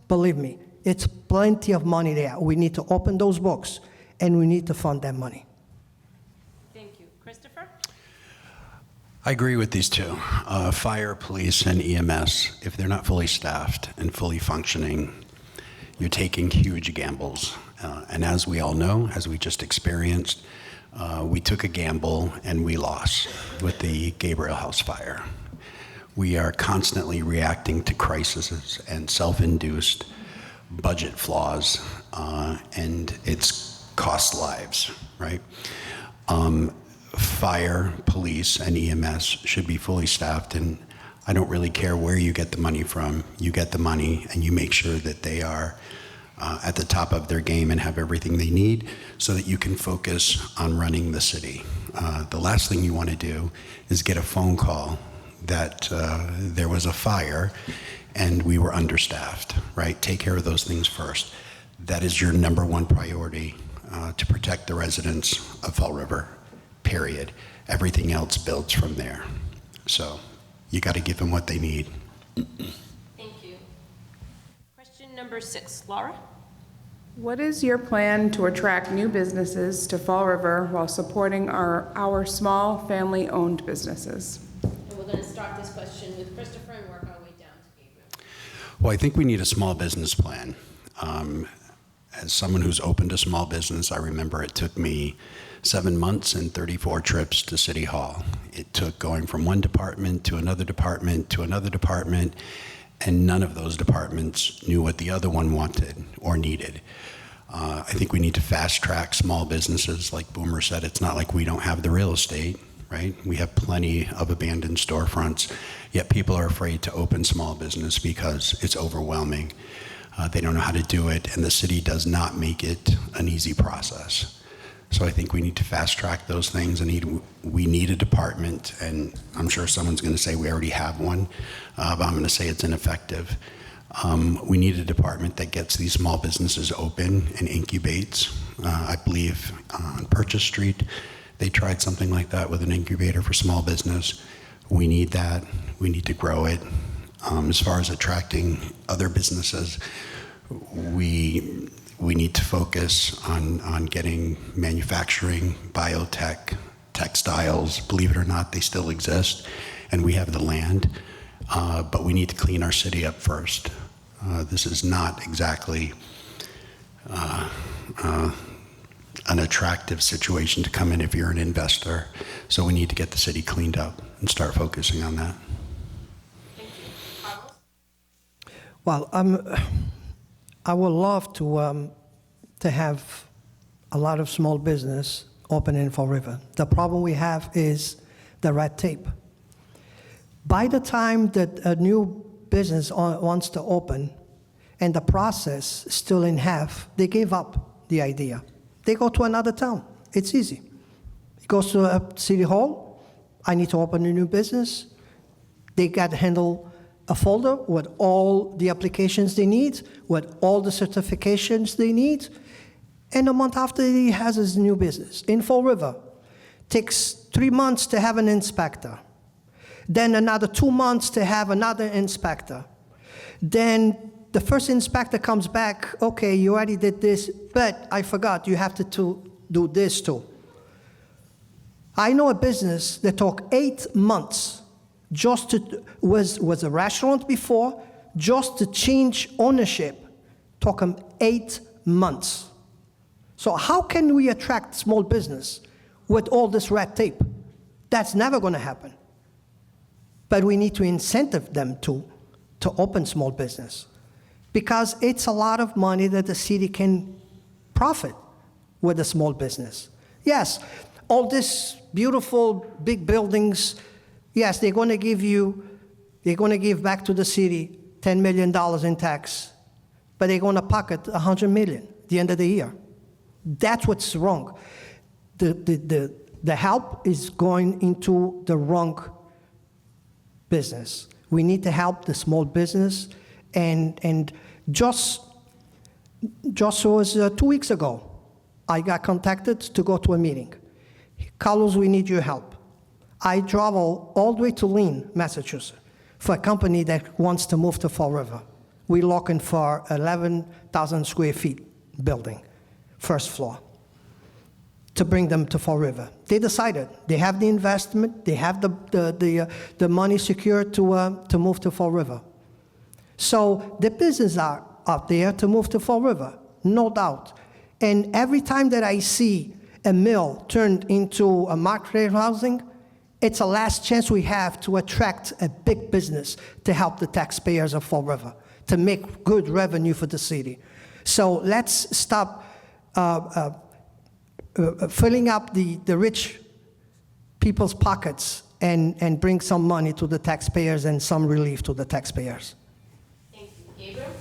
S4: believe me, it's plenty of money there. We need to open those books, and we need to fund that money.
S2: Thank you. Christopher?
S5: I agree with these two. Fire, police, and EMS, if they're not fully staffed and fully functioning, you're taking huge gambles. And as we all know, as we just experienced, we took a gamble and we lost with the Gabriel House fire. We are constantly reacting to crises and self-induced budget flaws, and it's cost lives, right? Fire, police, and EMS should be fully staffed, and I don't really care where you get the money from. You get the money, and you make sure that they are at the top of their game and have everything they need so that you can focus on running the city. The last thing you want to do is get a phone call that there was a fire and we were understaffed, right? Take care of those things first. That is your number one priority to protect the residents of Fall River, period. Everything else builds from there. So you got to give them what they need.
S2: Thank you. Question number 6, Laura?
S8: What is your plan to attract new businesses to Fall River while supporting our small family-owned businesses?
S2: And we're going to start this question with Christopher and work our way down to Gabriel.
S5: Well, I think we need a small business plan. As someone who's opened a small business, I remember it took me 7 months and 34 trips to City Hall. It took going from one department to another department to another department, and none of those departments knew what the other one wanted or needed. I think we need to fast track small businesses. Like Boomer said, it's not like we don't have the real estate, right? We have plenty of abandoned storefronts, yet people are afraid to open small business because it's overwhelming. They don't know how to do it, and the city does not make it an easy process. So I think we need to fast track those things. We need a department, and I'm sure someone's going to say we already have one, but I'm going to say it's ineffective. We need a department that gets these small businesses open and incubates. I believe on Purchase Street, they tried something like that with an incubator for small business. We need that. We need to grow it. As far as attracting other businesses, we need to focus on getting manufacturing, biotech, textiles. Believe it or not, they still exist, and we have the land, but we need to clean our city up first. This is not exactly an attractive situation to come in if you're an investor, so we need to get the city cleaned up and start focusing on that.
S4: Well, I would love to have a lot of small business open in Fall River. The problem we have is the red tape. By the time that a new business wants to open and the process is still in half, they give up the idea. They go to another town. It's easy. It goes to a city hall. I need to open a new business. They got to handle a folder with all the applications they need, with all the certifications they need, and a month after he has his new business. In Fall River, takes 3 months to have an inspector, then another 2 months to have another inspector. Then the first inspector comes back, okay, you already did this, but I forgot, you have to do this too. I know a business that took 8 months just to, was a restaurant before, just to change ownership, took them 8 months. So how can we attract small business with all this red tape? That's never going to happen. But we need to incentive them to open small business. because it's a lot of money that the city can profit with a small business. Yes, all these beautiful big buildings, yes, they're going to give back to the city $10 million in tax, but they're going to pocket $100 million at the end of the year. That's what's wrong. The help is going into the wrong business. We need to help the small business, and just was 2 weeks ago, I got contacted to go to a meeting. Carlos, we need your help. I travel all the way to Lynn, Massachusetts, for a company that wants to move to Fall River. We're looking for 11,000 square feet building, first floor, to bring them to Fall River. They decided. They have the investment. They have the money secured to move to Fall River. So the businesses are out there to move to Fall River, no doubt. And every time that I see a mill turned into a market housing, it's a last chance we have to attract a big business to help the taxpayers of Fall River, to make good revenue for the city. So let's stop filling up the rich people's pockets and bring some money to the taxpayers and some relief to the taxpayers.
S2: Thank you. Gabriel?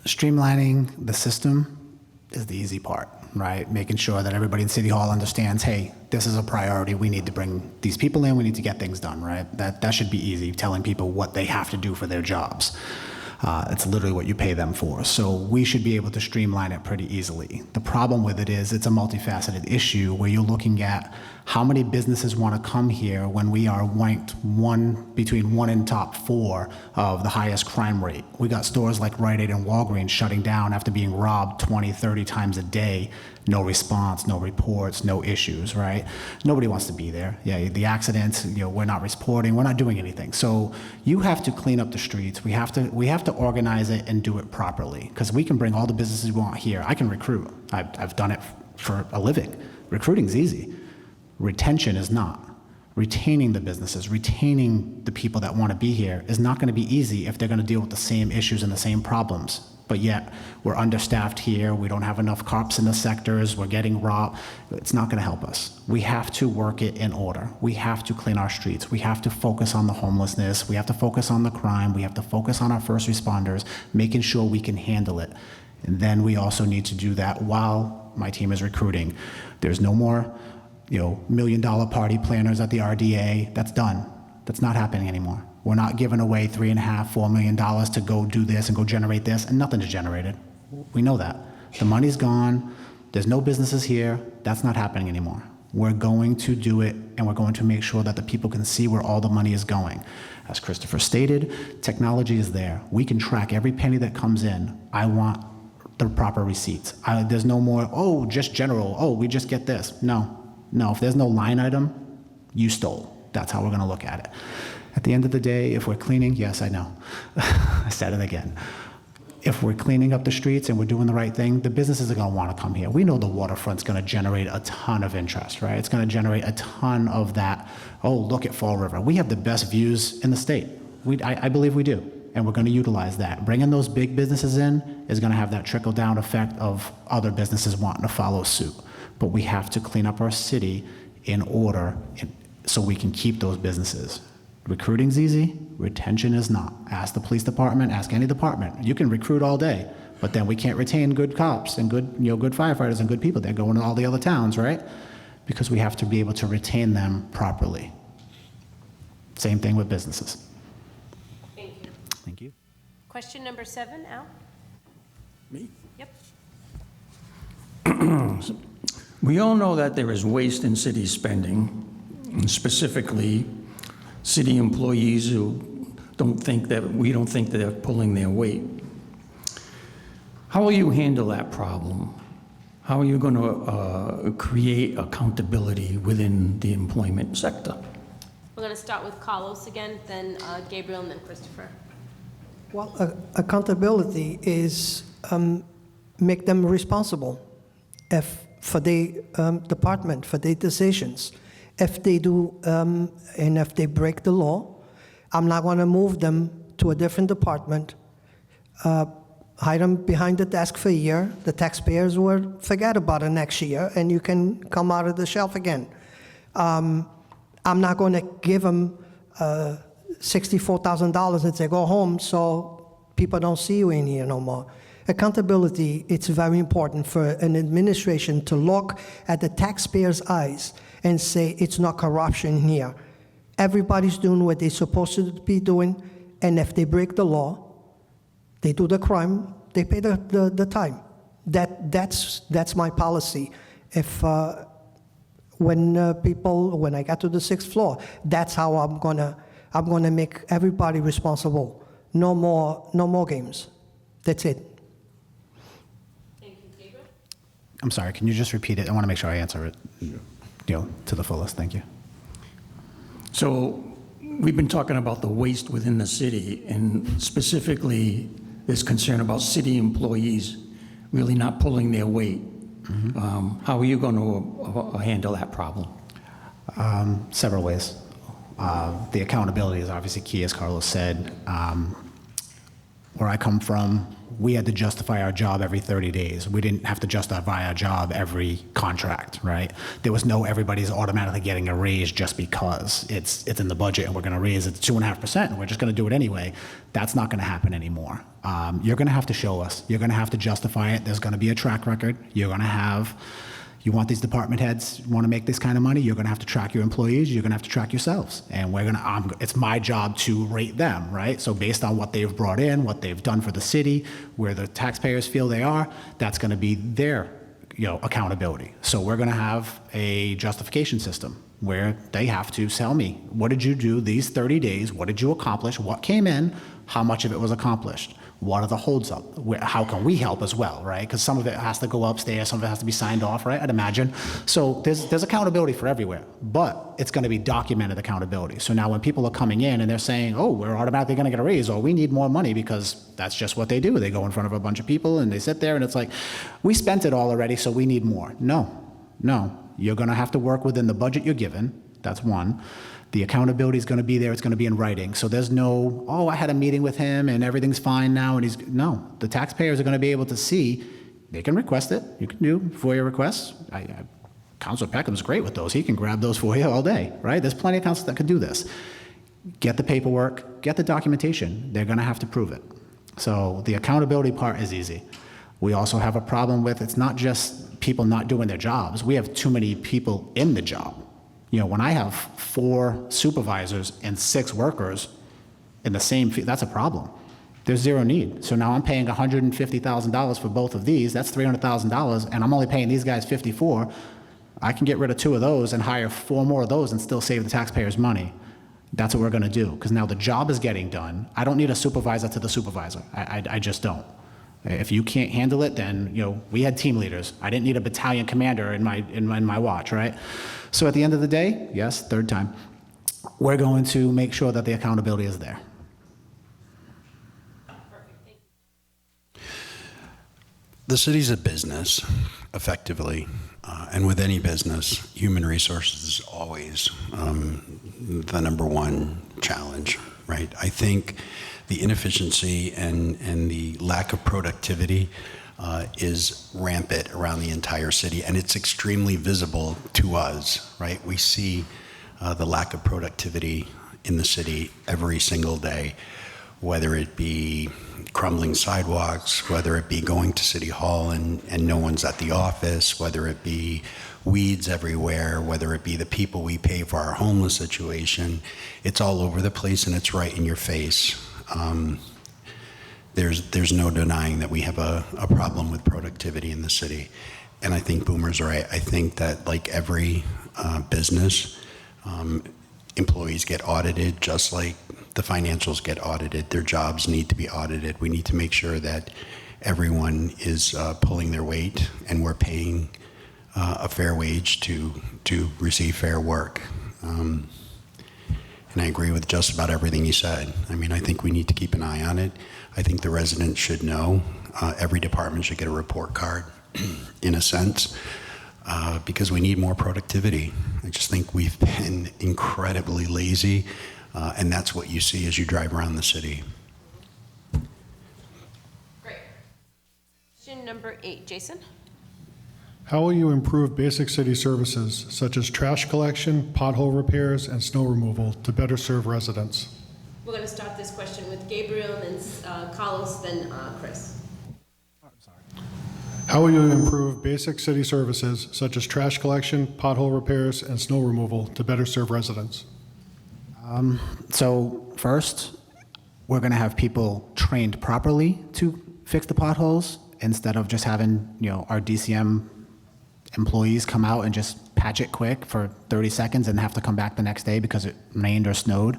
S3: Streamlining the system is the easy part, right? Making sure that everybody in City Hall understands, hey, this is a priority. We need to bring these people in. We need to get things done, right? That should be easy, telling people what they have to do for their jobs. It's literally what you pay them for. So we should be able to streamline it pretty easily. The problem with it is it's a multifaceted issue where you're looking at how many businesses want to come here when we are ranked between one and top 4 of the highest crime rate. We got stores like Rite Aid and Walgreens shutting down after being robbed 20, 30 times a day. No response, no reports, no issues, right? Nobody wants to be there. Yeah, the accidents, we're not reporting, we're not doing anything. So you have to clean up the streets. We have to organize it and do it properly, because we can bring all the businesses we want here. I can recruit. I've done it for a living. Recruiting's easy. Retention is not. Retaining the businesses, retaining the people that want to be here is not going to be easy if they're going to deal with the same issues and the same problems. But yet, we're understaffed here, we don't have enough cops in the sectors, we're getting robbed. It's not going to help us. We have to work it in order. We have to clean our streets. We have to focus on the homelessness. We have to focus on the crime. We have to focus on our first responders, making sure we can handle it. And then we also need to do that while my team is recruiting. There's no more, $1 million party planners at the RDA. That's done. That's not happening anymore. We're not giving away $3.5, $4 million to go do this and go generate this, and nothing is generated. We know that. The money's gone. There's no businesses here. That's not happening anymore. We're going to do it, and we're going to make sure that the people can see where all the money is going. As Christopher stated, technology is there. We can track every penny that comes in. I want the proper receipts. There's no more, just general, we just get this. No. If there's no line item, you stole. That's how we're going to look at it. At the end of the day, if we're cleaning, yes, I know. I said it again. If we're cleaning up the streets and we're doing the right thing, the businesses are going to want to come here. We know the waterfront's going to generate a ton of interest, right? It's going to generate a ton of that, look at Fall River. We have the best views in the state. I believe we do, and we're going to utilize that. Bringing those big businesses in is going to have that trickle-down effect of other businesses wanting to follow suit. But we have to clean up our city in order so we can keep those businesses. Recruiting's easy, retention is not. Ask the police department, ask any department. You can recruit all day, but then we can't retain good cops and good firefighters and good people. They're going to all the other towns, right? Because we have to be able to retain them properly. Same thing with businesses.
S2: Thank you.
S3: Thank you.
S2: Question number 7, Al?
S6: Me?
S2: Yep.
S6: We all know that there is waste in city spending, and specifically city employees who we don't think they're pulling their weight. How will you handle that problem? How are you going to create accountability within the employment sector?
S2: We're going to start with Carlos again, then Gabriel, and then Christopher.
S4: Well, accountability is make them responsible for their department, for their decisions. If they do, and if they break the law, I'm not going to move them to a different department, hide them behind the desk for a year. The taxpayers will forget about it next year, and you can come out of the shelf again. I'm not going to give them $64,000 and say, go home, so people don't see you in here no more. Accountability, it's very important for an administration to look at the taxpayers' eyes and say, it's not corruption here. Everybody's doing what they're supposed to be doing, and if they break the law, they do the crime, they pay the time. That's my policy. If when I got to the 6th floor, that's how I'm gonna make everybody responsible. No more games. That's it.
S2: Thank you, Gabriel.
S3: I'm sorry, can you just repeat it? I want to make sure I answer it, to the fullest. Thank you.
S6: So we've been talking about the waste within the city, and specifically this concern about city employees really not pulling their weight. How are you going to handle that problem?
S3: Several ways. The accountability is obviously key, as Carlos said. Where I come from, we had to justify our job every 30 days. We didn't have to justify our job every contract, right? There was no everybody's automatically getting a raise just because it's in the budget and we're going to raise it to 2.5% and we're just going to do it anyway. That's not going to happen anymore. You're going to have to show us. You're going to have to justify it. There's going to be a track record. You're going to have. You want these department heads want to make this kind of money, you're going to have to track your employees, you're going to have to track yourselves. And it's my job to rate them, right? So based on what they've brought in, what they've done for the city, where the taxpayers feel they are, that's going to be their accountability. So we're going to have a justification system where they have to tell me, what did you do these 30 days? What did you accomplish? What came in? How much of it was accomplished? What are the holds up? How can we help as well, right? Because some of it has to go upstairs, some of it has to be signed off, right? I'd imagine. So there's accountability for everywhere, but it's going to be documented accountability. So now when people are coming in and they're saying, oh, we're automatically going to get a raise, or we need more money, because that's just what they do. They go in front of a bunch of people and they sit there and it's like, we spent it all already, so we need more. No. You're going to have to work within the budget you're given. That's one. The accountability is going to be there. It's going to be in writing. So there's no, oh, I had a meeting with him and everything's fine now. And no, the taxpayers are going to be able to see. They can request it. You can do FOIA requests. Councilor Peckham's great with those. He can grab those for you all day, right? There's plenty of councils that could do this. Get the paperwork, get the documentation. They're going to have to prove it. So the accountability part is easy. We also have a problem with, it's not just people not doing their jobs. We have too many people in the job. When I have 4 supervisors and 6 workers in the same field, that's a problem. There's zero need. So now I'm paying $150,000 for both of these. That's $300,000, and I'm only paying these guys $54,000. I can get rid of 2 of those and hire 4 more of those and still save the taxpayers money. That's what we're going to do, because now the job is getting done. I don't need a supervisor to the supervisor. I just don't. If you can't handle it, then we had team leaders. I didn't need a battalion commander in my watch, right? So at the end of the day, yes, third time, we're going to make sure that the accountability is there.
S5: The city's a business, effectively, and with any business, human resources is always the number one challenge, right? I think the inefficiency and the lack of productivity is rampant around the entire city, and it's extremely visible to us, right? We see the lack of productivity in the city every single day, whether it be crumbling sidewalks, whether it be going to City Hall and no one's at the office, whether it be weeds everywhere, whether it be the people we pay for our homeless situation. It's all over the place and it's right in your face. There's no denying that we have a problem with productivity in the city. And I think Boomer's right. I think that like every business, employees get audited just like the financials get audited. Their jobs need to be audited. We need to make sure that everyone is pulling their weight and we're paying a fair wage to receive fair work. And I agree with just about everything you said. I mean, I think we need to keep an eye on it. I think the residents should know. Every department should get a report card, in a sense, because we need more productivity. I just think we've been incredibly lazy, and that's what you see as you drive around the city.
S2: number 8. Jason?
S7: How will you improve basic city services such as trash collection, pothole repairs, and snow removal to better serve residents?
S2: We're going to start this question with Gabriel, then Carlos, then Chris.
S7: How will you improve basic city services such as trash collection, pothole repairs, and snow removal to better serve residents?
S3: So first, we're going to have people trained properly to fix the potholes instead of just having, our DCM employees come out and just patch it quick for 30 seconds and have to come back the next day because it rained or snowed.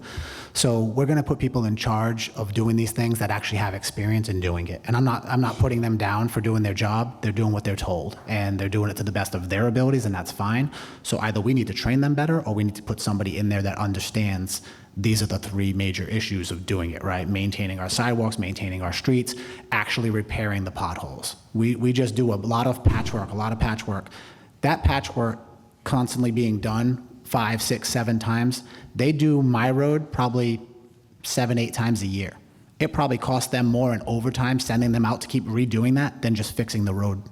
S3: So we're going to put people in charge of doing these things that actually have experience in doing it. And I'm not putting them down for doing their job. They're doing what they're told, and they're doing it to the best of their abilities, and that's fine. So either we need to train them better, or we need to put somebody in there that understands these are the 3 major issues of doing it, right? Maintaining our sidewalks, maintaining our streets, actually repairing the potholes. We just do a lot of patchwork. That patchwork constantly being done 5, 6, 7 times. They do my road probably 7, 8 times a year. It probably costs them more in overtime sending them out to keep redoing that than just fixing the road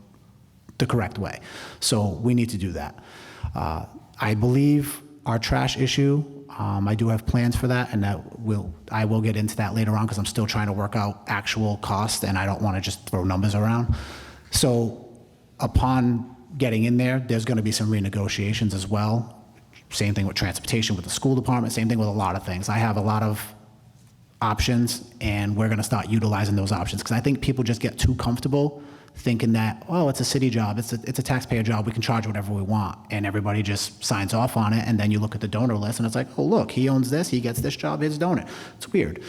S3: the correct way. So we need to do that. I believe our trash issue, I do have plans for that, and I will get into that later on because I'm still trying to work out actual costs, and I don't want to just throw numbers around. So upon getting in there, there's going to be some renegotiations as well. Same thing with transportation, with the school department, same thing with a lot of things. I have a lot of options, and we're going to start utilizing those options because I think people just get too comfortable thinking that, oh, it's a city job, it's a taxpayer job, we can charge whatever we want, and everybody just signs off on it, and then you look at the donor list, and it's like, oh, look, he owns this, he gets this job, his donor. It's weird.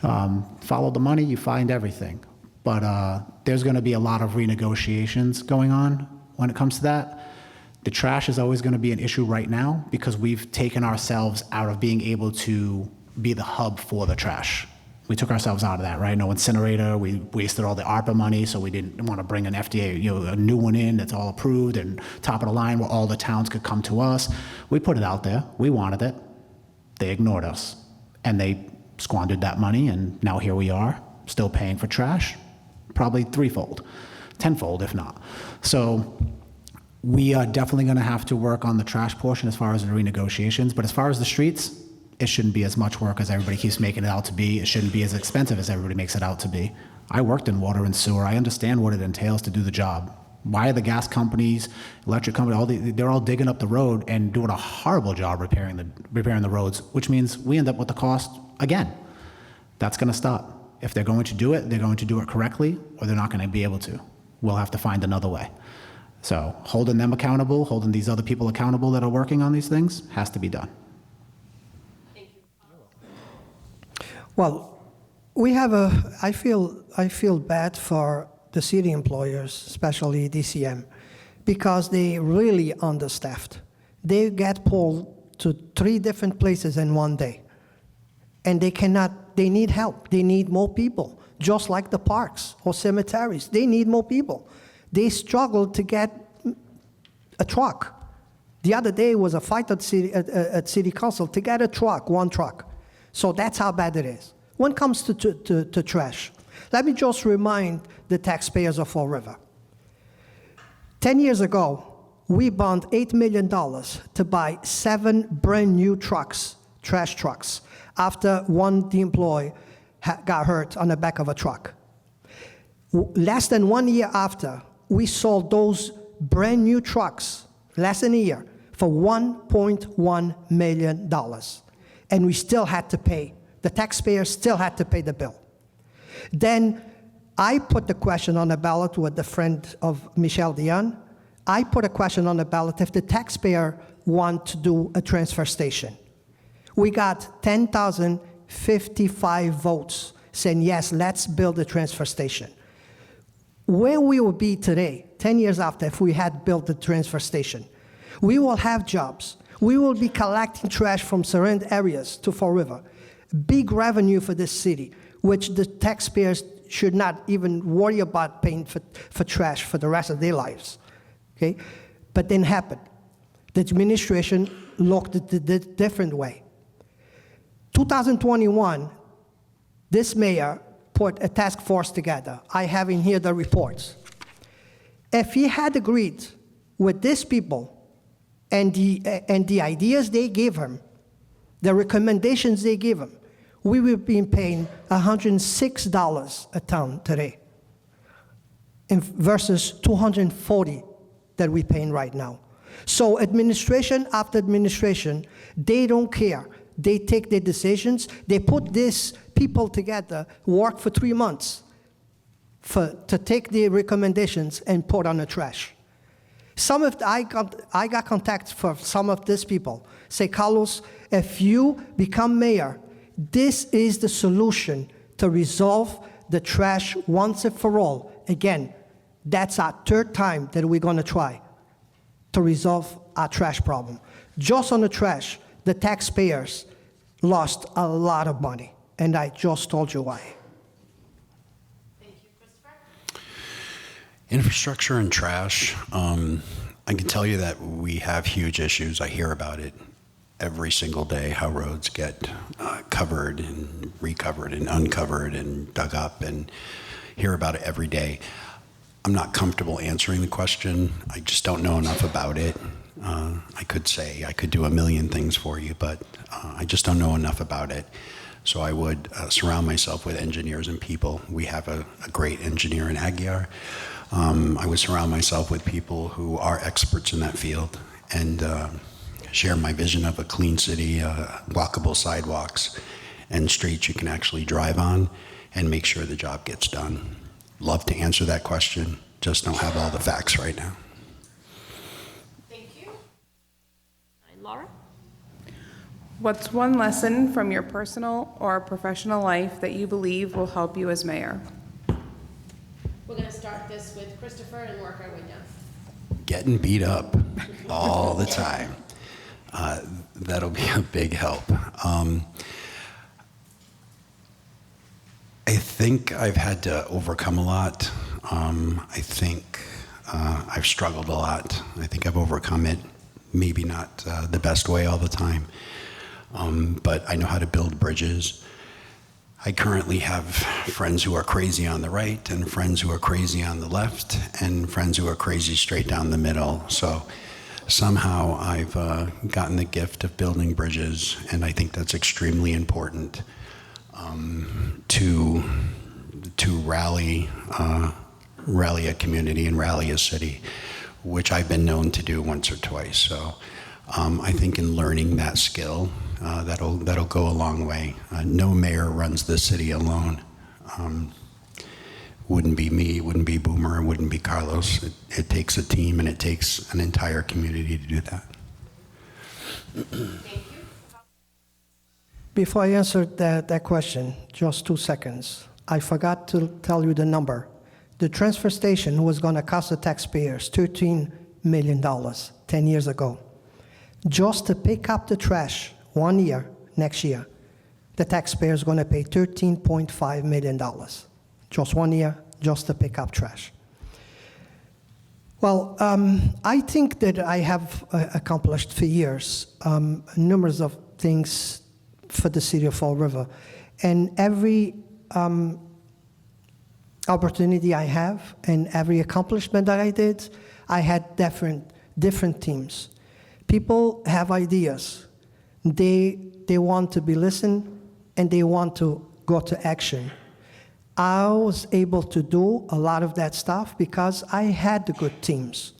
S3: Follow the money, you find everything. But there's going to be a lot of renegotiations going on when it comes to that. The trash is always going to be an issue right now because we've taken ourselves out of being able to be the hub for the trash. We took ourselves out of that, right? No incinerator. We wasted all the ARPA money, so we didn't want to bring an FDA, a new one in that's all approved and top of the line where all the towns could come to us. We put it out there. We wanted it. They ignored us, and they squandered that money, and now here we are, still paying for trash, probably 3-fold, 10-fold if not. So we are definitely going to have to work on the trash portion as far as the renegotiations, but as far as the streets, it shouldn't be as much work as everybody keeps making it out to be. It shouldn't be as expensive as everybody makes it out to be. I worked in water and sewer. I understand what it entails to do the job. Why are the gas companies, electric companies, they're all digging up the road and doing a horrible job repairing the roads, which means we end up with the cost again. That's going to stop. If they're going to do it, they're going to do it correctly, or they're not going to be able to. We'll have to find another way. So holding them accountable, holding these other people accountable that are working on these things has to be done.
S4: Well, I feel bad for the city employers, especially DCM, because they really understaffed. They get pulled to 3 different places in one day, and they need help. They need more people, just like the parks or cemeteries. They need more people. They struggle to get a truck. The other day was a fight at city council to get a truck, 1 truck. So that's how bad it is. When it comes to trash, let me just remind the taxpayers of Fall River. 10 years ago, we bonded $8 million to buy 7 brand new trucks, trash trucks, after one employee got hurt on the back of a truck. Less than 1 year after, we sold those brand new trucks, less than a year, for $1.1 million. And we still had to pay. The taxpayers still had to pay the bill. Then I put the question on the ballot with the friend of Michelle Dion. I put a question on the ballot if the taxpayer want to do a transfer station. We got 10,055 votes saying, yes, let's build a transfer station. Where we will be today, 10 years after, if we had built the transfer station, we will have jobs. We will be collecting trash from surrounding areas to Fall River. Big revenue for this city, which the taxpayers should not even worry about paying for trash for the rest of their lives. Okay? But didn't happen. The administration looked at it a different way. 2021, this mayor put a task force together. I have in here the reports. If he had agreed with these people and the ideas they gave him, the recommendations they gave him, we would be paying $106 a ton today versus $240 that we're paying right now. So administration after administration, they don't care. They take their decisions. They put these people together, work for 3 months to take the recommendations and put on the trash. I got contacts for some of these people. Say, Carlos, if you become mayor, this is the solution to resolve the trash once and for all. Again, that's our third time that we're going to try to resolve our trash problem. Just on the trash, the taxpayers lost a lot of money, and I just told you why.
S2: Thank you, Christopher.
S5: Infrastructure and trash, I can tell you that we have huge issues. I hear about it every single day, how roads get covered and recovered and uncovered and dug up, and hear about it every day. I'm not comfortable answering the question. I just don't know enough about it. I could say I could do a million things for you, but I just don't know enough about it. So I would surround myself with engineers and people. We have a great engineer in Aguiar. I would surround myself with people who are experts in that field and share my vision of a clean city, walkable sidewalks, and streets you can actually drive on and make sure the job gets done. Love to answer that question, just don't have all the facts right now.
S2: Thank you. And Laura?
S8: What's one lesson from your personal or professional life that you believe will help you as mayor?
S2: We're going to start this with Christopher and work our way down.
S5: Getting beat up all the time. That'll be a big help. I think I've had to overcome a lot. I think I've struggled a lot. I think I've overcome it. Maybe not the best way all the time, but I know how to build bridges. I currently have friends who are crazy on the right and friends who are crazy on the left and friends who are crazy straight down the middle. So somehow I've gotten the gift of building bridges, and I think that's extremely important to rally a community and rally a city, which I've been known to do once or twice. So I think in learning that skill, that'll go a long way. No mayor runs the city alone. Wouldn't be me, wouldn't be Boomer, and wouldn't be Carlos. It takes a team and it takes an entire community to do that.
S2: Thank you.
S4: Before I answer that question, just 2 seconds. I forgot to tell you the number. The transfer station was going to cost the taxpayers $13 million 10 years ago. Just to pick up the trash 1 year, next year, the taxpayer is going to pay $13.5 million. Just 1 year, just to pick up trash. Well, I think that I have accomplished for years numerous of things for the city of Fall River. And every opportunity I have and every accomplishment that I did, I had different teams. People have ideas. They want to be listened and they want to go to action. I was able to do a lot of that stuff because I had the good teams.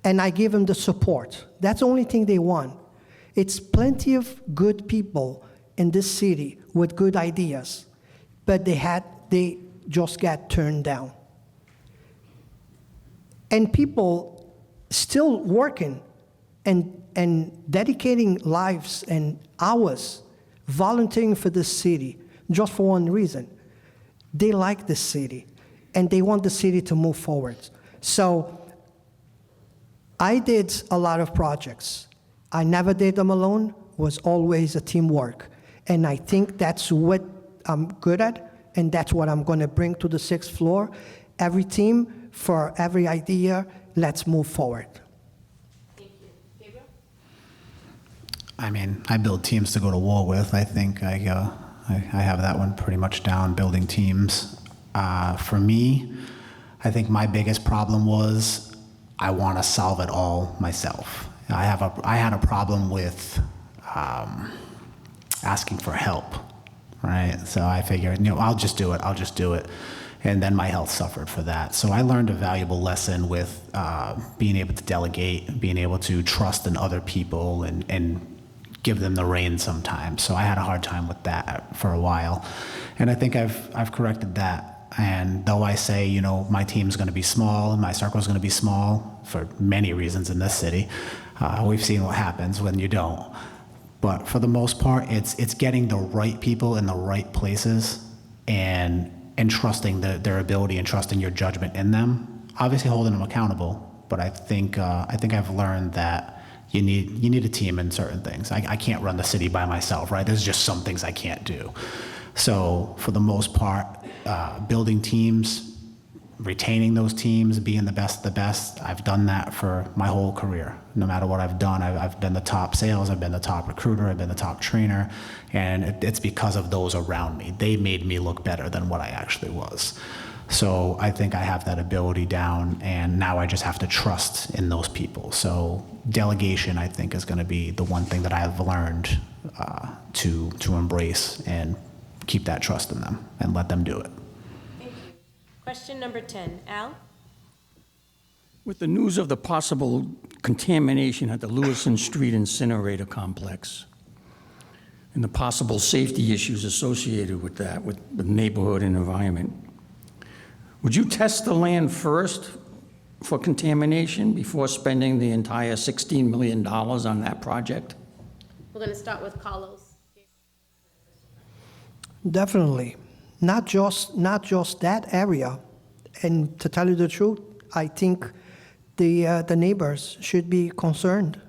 S4: And I gave them the support. That's the only thing they want. It's plenty of good people in this city with good ideas, but they just got turned down. And people still working and dedicating lives and hours volunteering for this city just for one reason. They like the city, and they want the city to move forward. So I did a lot of projects. I never did them alone. It was always a teamwork. And I think that's what I'm good at, and that's what I'm going to bring to the 6th floor. Every team, for every idea, let's move forward.
S2: Thank you. Gabriel?
S3: I mean, I build teams to go to war with. I think I have that one pretty much down, building teams. For me, I think my biggest problem was I want to solve it all myself. I had a problem with asking for help, right? So I figured, I'll just do it. And then my health suffered for that. So I learned a valuable lesson with being able to delegate, being able to trust in other people and give them the reins sometimes. So I had a hard time with that for a while. And I think I've corrected that. And though I say, my team's gonna be small and my circle's gonna be small for many reasons in this city, we've seen what happens when you don't. But for the most part, it's getting the right people in the right places and trusting their ability and trusting your judgment in them. Obviously holding them accountable, but I think I've learned that you need a team in certain things. I can't run the city by myself, right? There's just some things I can't do. So for the most part, building teams, retaining those teams, being the best, I've done that for my whole career. No matter what I've done, I've been the top sales, I've been the top recruiter, I've been the top trainer, and it's because of those around me. They made me look better than what I actually was. So I think I have that ability down, and now I just have to trust in those people. So delegation, I think, is gonna be the one thing that I've learned to embrace and keep that trust in them and let them do it.
S9: Question number 10, Al?
S6: With the news of the possible contamination at the Lewison Street incinerator complex and the possible safety issues associated with that, with the neighborhood and environment, would you test the land first for contamination before spending the entire $16 million on that project?
S9: We're going to start with Carlos.
S4: Definitely. Not just that area. And to tell you the truth, I think the neighbors should be concerned.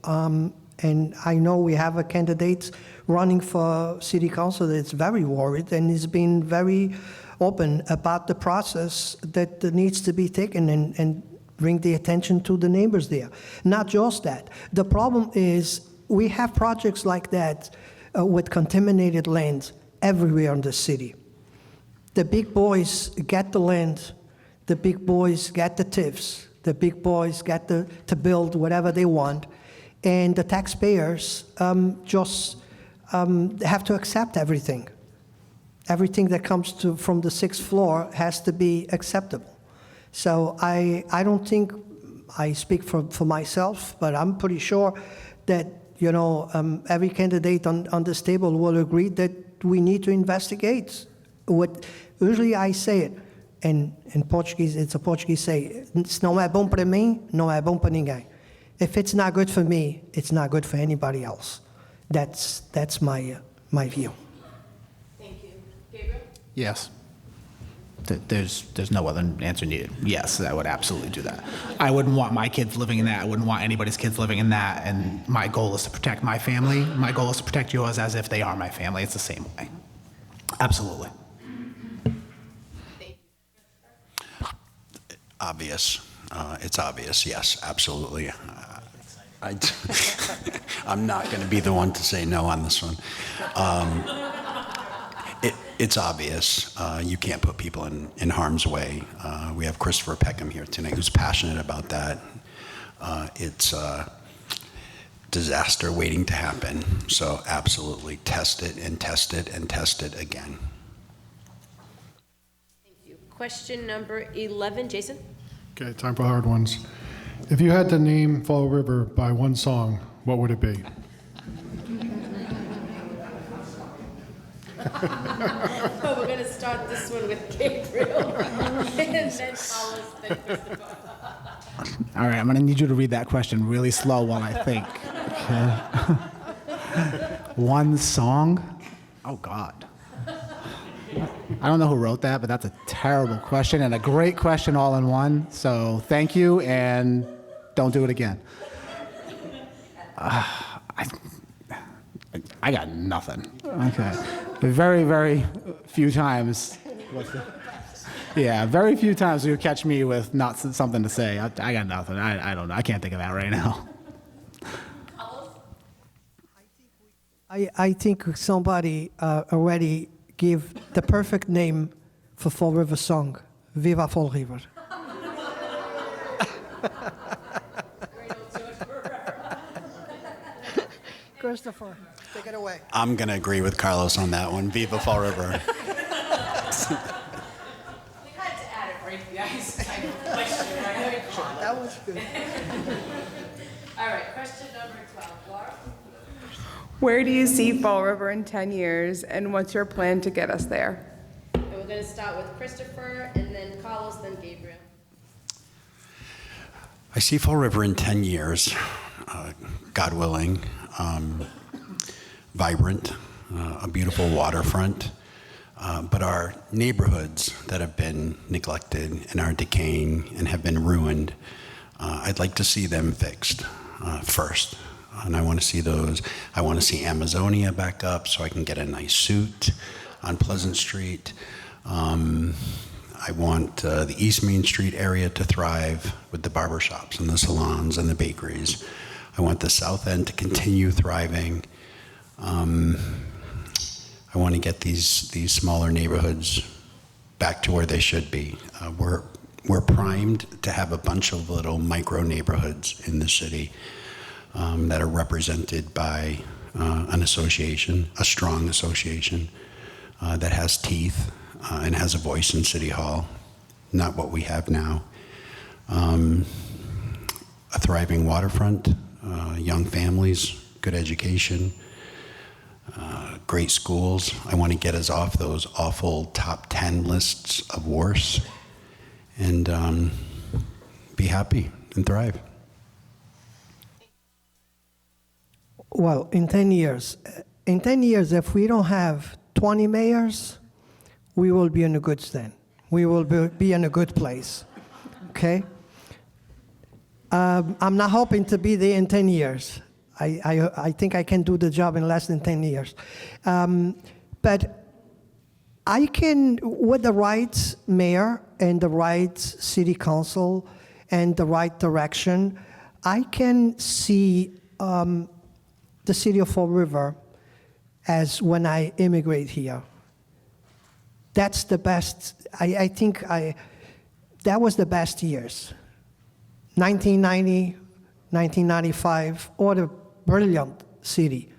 S4: And I know we have a candidate running for city council that's very worried and is being very open about the process that needs to be taken and bring the attention to the neighbors there. Not just that. The problem is we have projects like that with contaminated land everywhere in the city. The big boys get the land, the big boys get the TIFs, the big boys get to build whatever they want, and the taxpayers just have to accept everything. Everything that comes from the 6th floor has to be acceptable. So I don't think, I speak for myself, but I'm pretty sure that every candidate on this table will agree that we need to investigate. Usually I say it, and in Portuguese, it's a Portuguese say, se não é bom para mim, não é bom para ninguém. If it's not good for me, it's not good for anybody else. That's my view.
S9: Thank you. Gabriel?
S3: Yes. There's no other answer needed. Yes, I would absolutely do that. I wouldn't want my kids living in that. I wouldn't want anybody's kids living in that. And my goal is to protect my family. My goal is to protect yours as if they are my family. It's the same way. Absolutely.
S5: Obvious. It's obvious, yes, absolutely. I'm not going to be the one to say no on this one. It's obvious. You can't put people in harm's way. We have Christopher Peckham here tonight who's passionate about that. It's a disaster waiting to happen. So absolutely test it and test it and test it again.
S9: Thank you. Question number 11, Jason?
S7: Okay, time for hard ones. If you had to name Fall River by one song, what would it be?
S9: Oh, we're going to start this one with Gabriel, and then Carlos, then Christopher.
S3: All right, I'm going to need you to read that question really slow while I think. Okay. One song? Oh, God. I don't know who wrote that, but that's a terrible question and a great question all in one. So thank you, and don't do it again. I got nothing. Okay. Very, very few times. Yeah, very few times you'll catch me with not something to say. I got nothing. I don't know. I can't think of that right now.
S4: I think somebody already gave the perfect name for Fall River song, Viva Fall River. Christopher, take it away.
S5: I'm going to agree with Carlos on that one. Viva Fall River.
S9: We had to add it right to the ice type of question, right?
S4: That was good.
S9: All right, question number 12, Laura?
S8: Where do you see Fall River in 10 years, and what's your plan to get us there?
S9: And we're going to start with Christopher, and then Carlos, then Gabriel.
S5: I see Fall River in 10 years, God willing, vibrant, a beautiful waterfront, but our neighborhoods that have been neglected and are decaying and have been ruined, I'd like to see them fixed first. And I want to see those. I want to see Amazonia back up so I can get a nice suit on Pleasant Street. I want the East Main Street area to thrive with the barbershops and the salons and the bakeries. I want the South End to continue thriving. I want to get these smaller neighborhoods back to where they should be. We're primed to have a bunch of little micro neighborhoods in the city that are represented by an association, a strong association that has teeth and has a voice in City Hall, not what we have now. A thriving waterfront, young families, good education, great schools. I want to get us off those awful top 10 lists of worse and be happy and thrive.
S4: Well, in 10 years, if we don't have 20 mayors, we will be in a good stand. We will be in a good place, okay? I'm not hoping to be there in 10 years. I think I can do the job in less than 10 years. But I can, with the right mayor and the right city council and the right direction, I can see the city of Fall River as when I immigrate here. That's the best, I think that was the best years. 1990, 1995, what a brilliant city.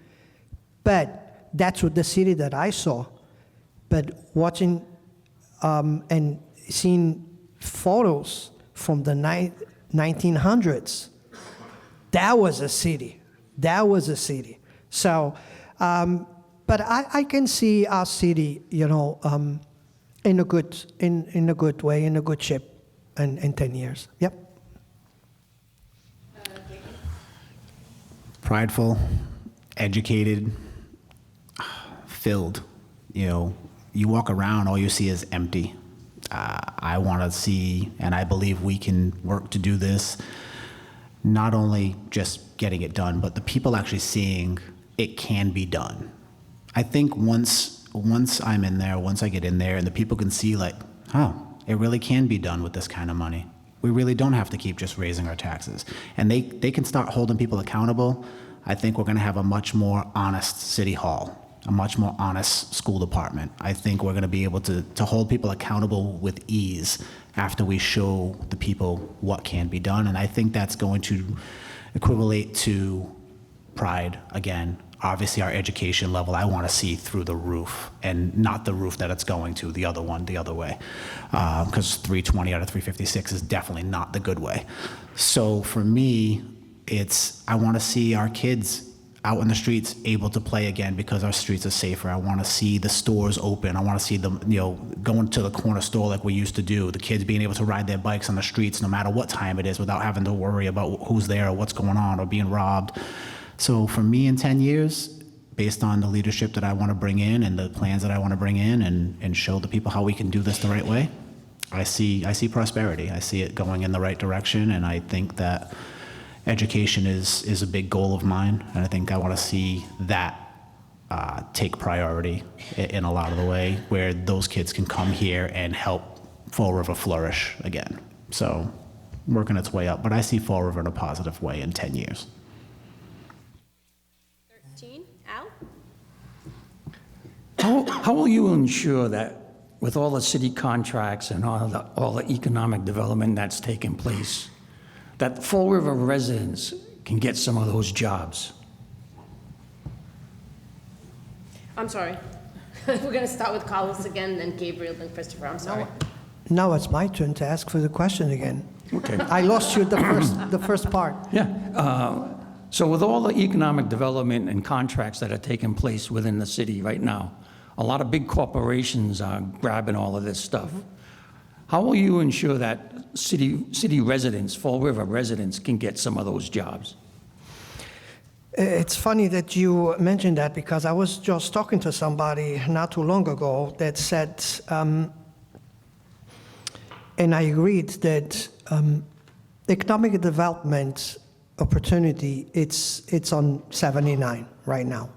S4: But that's what the city that I saw. But watching and seeing photos from the 1900s, that was a city. That was a city. So, but I can see our city, in a good way, in a good shape, in 10 years. Yep.
S3: Prideful, educated, filled. You walk around, all you see is empty. I want to see, and I believe we can work to do this, not only just getting it done, but the people actually seeing it can be done. I think once I'm in there, once I get in there, and the people can see it really can be done with this kind of money. We really don't have to keep just raising our taxes. And they can start holding people accountable. I think we're going to have a much more honest city hall, a much more honest school department. I think we're going to be able to hold people accountable with ease after we show the people what can be done. And I think that's going to equivalent to pride again. Obviously, our education level, I want to see through the roof, and not the roof that it's going to, the other way. Because 320 out of 356 is definitely not the good way. So for me, I want to see our kids out in the streets able to play again because our streets are safer. I want to see the stores open. I want to see them, going to the corner store like we used to do. The kids being able to ride their bikes on the streets no matter what time it is without having to worry about who's there or what's going on or being robbed. So for me in 10 years, based on the leadership that I want to bring in and the plans that I want to bring in and show the people how we can do this the right way, I see prosperity. I see it going in the right direction, and I think that education is a big goal of mine, and I think I want to see that take priority in a lot of the way, where those kids can come here and help Fall River flourish again. So working its way up, but I see Fall River in a positive way in 10 years.
S2: 13, Al?
S6: How will you ensure that with all the city contracts and all the economic development that's taken place, that Fall River residents can get some of those jobs?
S2: I'm sorry. We're going to start with Carlos again, then Gabriel, then Christopher. I'm sorry.
S4: Now it's my turn to ask for the question again.
S6: Okay.
S4: I lost you the first part.
S6: Yeah. So with all the economic development and contracts that are taking place within the city right now, a lot of big corporations are grabbing all of this stuff. How will you ensure that city residents, Fall River residents, can get some of those jobs?
S4: It's funny that you mentioned that because I was just talking to somebody not too long ago that said, and I agreed that economic development opportunity, it's on 79 right now,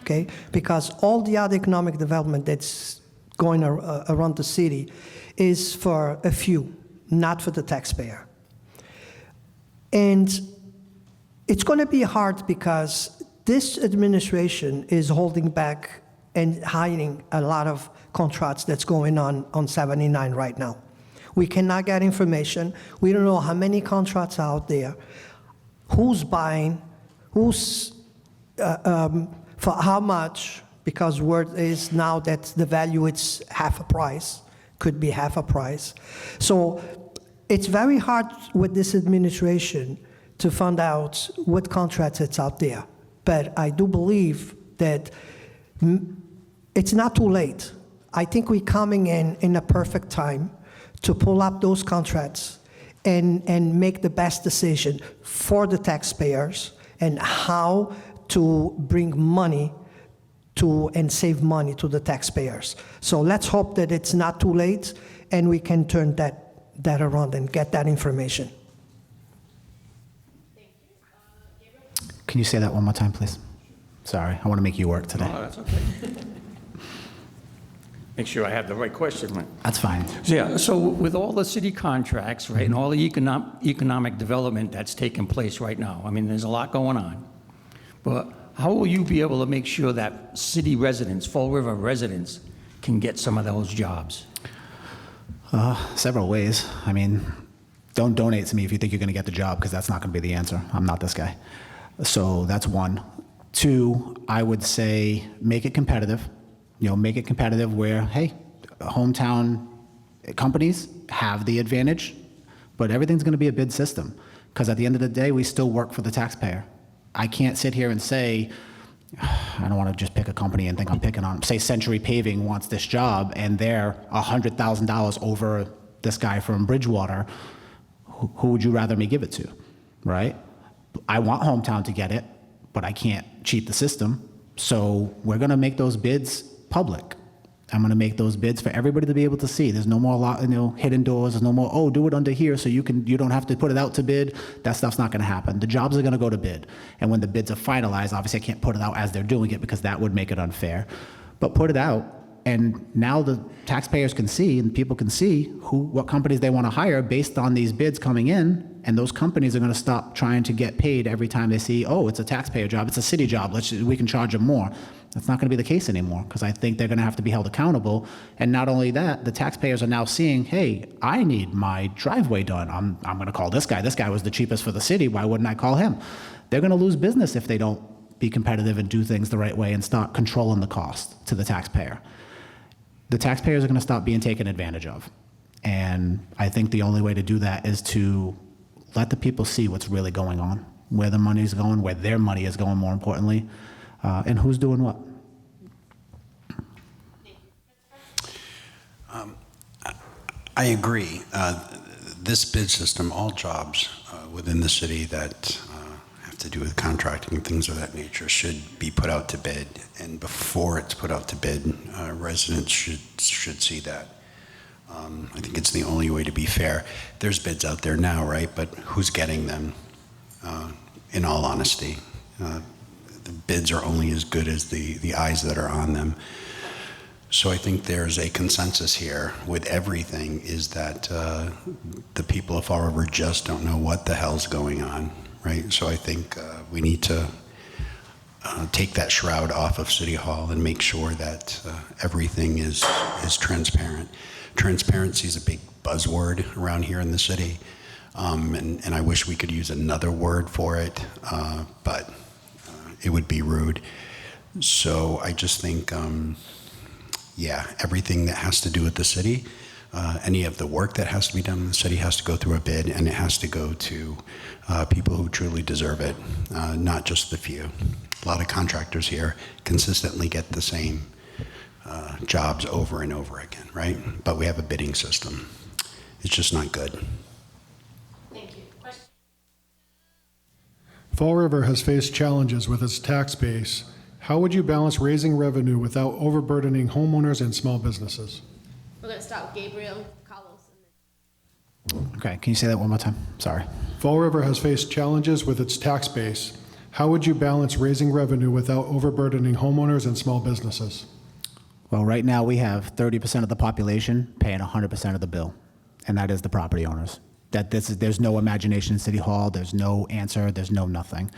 S4: okay? Because all the other economic development that's going around the city is for a few, not for the taxpayer. And it's going to be hard because this administration is holding back and hiding a lot of contracts that's going on 79 right now. We cannot get information. We don't know how many contracts are out there, who's buying, who's for how much, because word is now that the value is half a price, could be half a price. So it's very hard with this administration to find out what contracts it's out there. But I do believe that it's not too late. I think we're coming in a perfect time to pull up those contracts and make the best decision for the taxpayers and how to bring money to and save money to the taxpayers. So let's hope that it's not too late and we can turn that around and get that information.
S3: Can you say that one more time, please? Sorry, I want to make you work today.
S6: Oh, that's okay. Make sure I have the right question, right?
S3: That's fine.
S6: So, yeah, so with all the city contracts, right, and all the economic development that's taking place right now, I mean, there's a lot going on. But how will you be able to make sure that city residents, Fall River residents, can get some of those jobs?
S3: Several ways. I mean, don't donate to me if you think you're going to get the job, because that's not going to be the answer. I'm not this guy. So that's one. Two, I would say make it competitive. Make it competitive where, hey, hometown companies have the advantage, but everything's going to be a bid system. Because at the end of the day, we still work for the taxpayer. I can't sit here and say, I don't want to just pick a company and think I'm picking on them. Say Century Paving wants this job and they're $100,000 over this guy from Bridgewater. Who would you rather me give it to, right? I want hometown to get it, but I can't cheat the system. So we're going to make those bids public. I'm going to make those bids for everybody to be able to see. There's no more hidden doors. There's no more, do it under here so you don't have to put it out to bid. That stuff's not going to happen. The jobs are going to go to bid. And when the bids are finalized, obviously I can't put it out as they're doing it because that would make it unfair. But put it out, and now the taxpayers can see and people can see what companies they want to hire based on these bids coming in, and those companies are going to stop trying to get paid every time they see, it's a taxpayer job, it's a city job, we can charge them more. That's not going to be the case anymore, because I think they're going to have to be held accountable. And not only that, the taxpayers are now seeing, hey, I need my driveway done. I'm going to call this guy. This guy was the cheapest for the city. Why wouldn't I call him? They're going to lose business if they don't be competitive and do things the right way and start controlling the cost to the taxpayer. The taxpayers are going to stop being taken advantage of. And I think the only way to do that is to let the people see what's really going on, where the money is going, where their money is going, more importantly, and who's doing what.
S5: I agree. This bid system, all jobs within the city that have to do with contracting and things of that nature should be put out to bid. And before it's put out to bid, residents should see that. I think it's the only way to be fair. There's bids out there now, right? But who's getting them, in all honesty? The bids are only as good as the eyes that are on them. So I think there's a consensus here with everything is that the people of Fall River just don't know what the hell's going on, right? So I think we need to take that shroud off of City Hall and make sure that everything is transparent. Transparency is a big buzzword around here in the city. And I wish we could use another word for it, but it would be rude. So I just think, everything that has to do with the city, any of the work that has to be done in the city has to go through a bid, and it has to go to people who truly deserve it, not just the few. A lot of contractors here consistently get the same jobs over and over again, right? But we have a bidding system. It's just not good.
S2: Thank you. Question?
S7: Fall River has faced challenges with its tax base. How would you balance raising revenue without overburdening homeowners and small businesses?
S9: We're gonna start with Gabriel, Carlos, and then.
S3: Okay, can you say that one more time? Sorry.
S7: Fall River has faced challenges with its tax base. How would you balance raising revenue without overburdening homeowners and small businesses?
S3: Well, right now we have 30% of the population paying 100% of the bill, and that is the property owners. There's no imagination in City Hall, there's no answer, there's no nothing.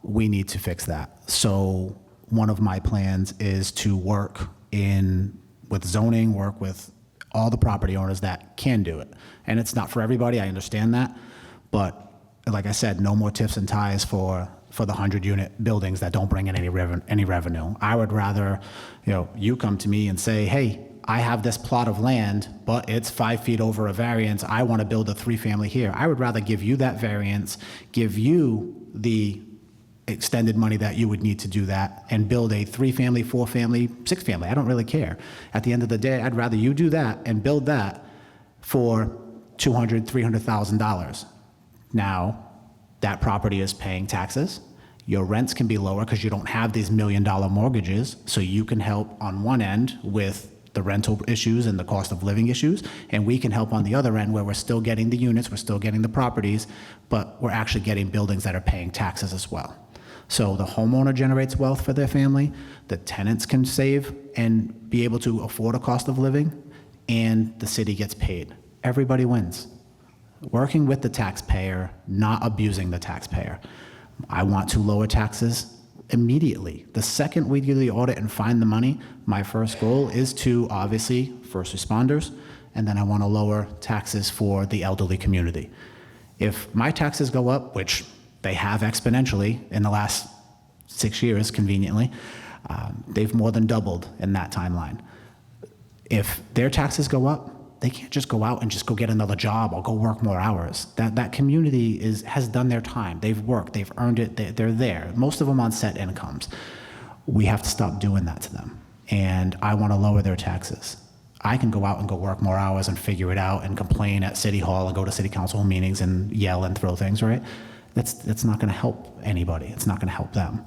S3: We need to fix that. So one of my plans is to work with zoning, work with all the property owners that can do it. And it's not for everybody, I understand that, but like I said, no more tips and ties for the 100-unit buildings that don't bring in any revenue. I would rather, you come to me and say, hey, I have this plot of land, but it's 5 feet over a variance. I want to build a 3-family here. I would rather give you that variance, give you the extended money that you would need to do that, and build a 3-family, 4-family, 6-family. I don't really care. At the end of the day, I'd rather you do that and build that for $200,000, $300,000. Now, that property is paying taxes. Your rents can be lower because you don't have these $1 million mortgages, so you can help on one end with the rental issues and the cost of living issues, and we can help on the other end where we're still getting the units, we're still getting the properties, but we're actually getting buildings that are paying taxes as well. So the homeowner generates wealth for their family, the tenants can save and be able to afford a cost of living, and the city gets paid. Everybody wins. Working with the taxpayer, not abusing the taxpayer. I want to lower taxes immediately. The second we do the audit and find the money, my first goal is to, obviously, first responders, and then I want to lower taxes for the elderly community. If my taxes go up, which they have exponentially in the last 6 years, conveniently, they've more than doubled in that timeline. If their taxes go up, they can't just go out and just go get another job or go work more hours. That community has done their time. They've worked, they've earned it, they're there. Most of them on set incomes. We have to stop doing that to them. And I want to lower their taxes. I can go out and go work more hours and figure it out and complain at City Hall and go to City Council meetings and yell and throw things, right? That's not going to help anybody. It's not going to help them.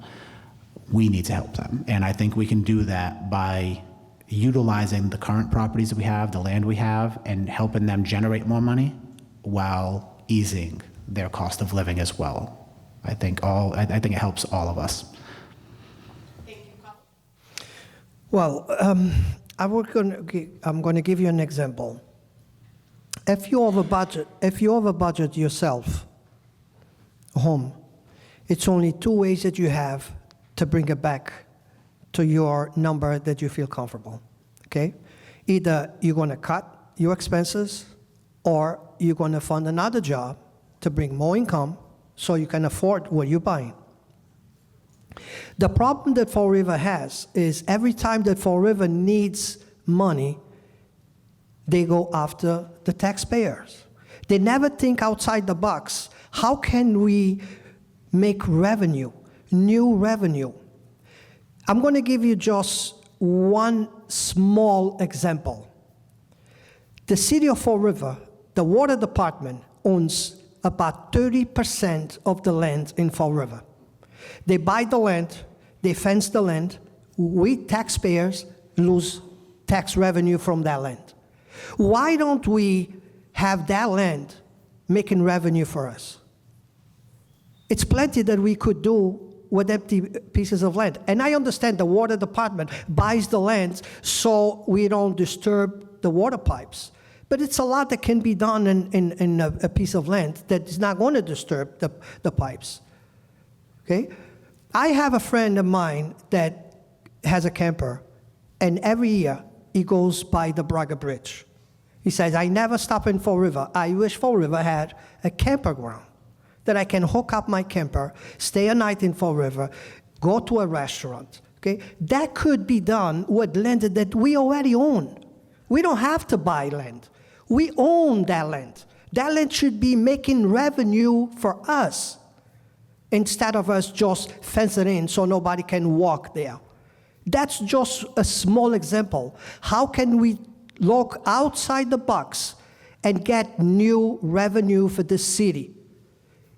S3: We need to help them. And I think we can do that by utilizing the current properties that we have, the land we have, and helping them generate more money while easing their cost of living as well. I think it helps all of us.
S2: Thank you, Carlos.
S4: Well, I'm going to give you an example. If you have a budget yourself, home, it's only 2 ways that you have to bring it back to your number that you feel comfortable, okay? Either you're going to cut your expenses or you're going to fund another job to bring more income so you can afford what you're buying. The problem that Fall River has is every time that Fall River needs money, they go after the taxpayers. They never think outside the box. How can we make revenue, new revenue? I'm going to give you just one small example. The city of Fall River, the water department, owns about 30% of the land in Fall River. They buy the land, they fence the land, we taxpayers lose tax revenue from that land. Why don't we have that land making revenue for us? It's plenty that we could do with empty pieces of land. And I understand the water department buys the land so we don't disturb the water pipes. But it's a lot that can be done in a piece of land that is not going to disturb the pipes. Okay? I have a friend of mine that has a camper, and every year he goes by the Braga Bridge. He says, I never stop in Fall River. I wish Fall River had a campground that I can hook up my camper, stay a night in Fall River, go to a restaurant. Okay? That could be done with land that we already own. We don't have to buy land. We own that land. That land should be making revenue for us instead of us just fencing in so nobody can walk there. That's just a small example. How can we look outside the box and get new revenue for this city?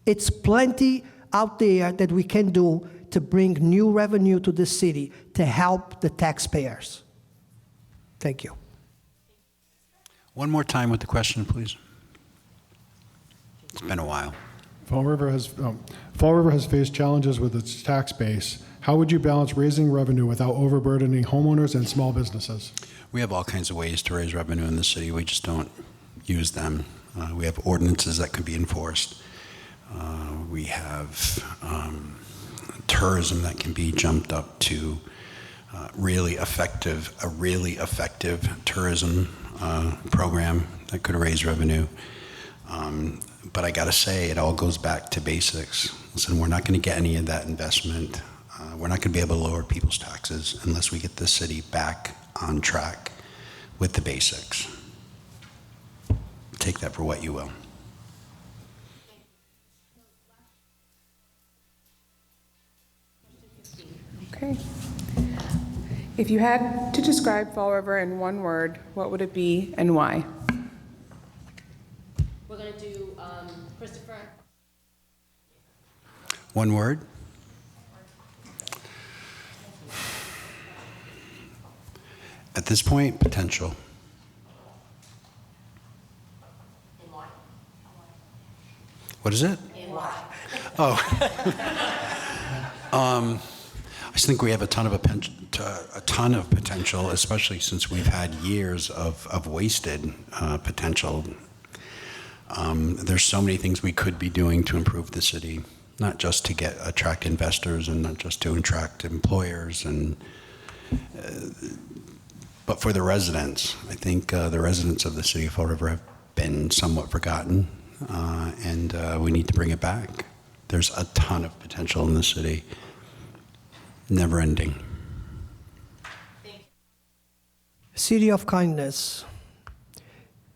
S4: It's plenty out there that we can do to bring new revenue to the city to help the taxpayers. Thank you.
S5: One more time with the question, please. It's been a while.
S7: Fall River has faced challenges with its tax base. How would you balance raising revenue without overburdening homeowners and small businesses?
S5: We have all kinds of ways to raise revenue in the city. We just don't use them. We have ordinances that can be enforced. We have tourism that can be jumped up to a really effective tourism program that could raise revenue. But I gotta say, it all goes back to basics. Listen, we're not gonna get any of that investment. We're not gonna be able to lower people's taxes unless we get the city back on track with the basics. Take that for what you will.
S8: Okay. If you had to describe Fall River in one word, what would it be and why?
S2: We're going to do Christopher.
S5: One word? At this point, potential.
S2: And why?
S5: What is it?
S2: And why?
S5: Oh. I just think we have a ton of potential, especially since we've had years of wasted potential. There's so many things we could be doing to improve the city, not just to attract investors and not just to attract employers, but for the residents. I think the residents of the city of Fall River have been somewhat forgotten, and we need to bring it back. There's a ton of potential in the city. Never ending.
S4: City of kindness.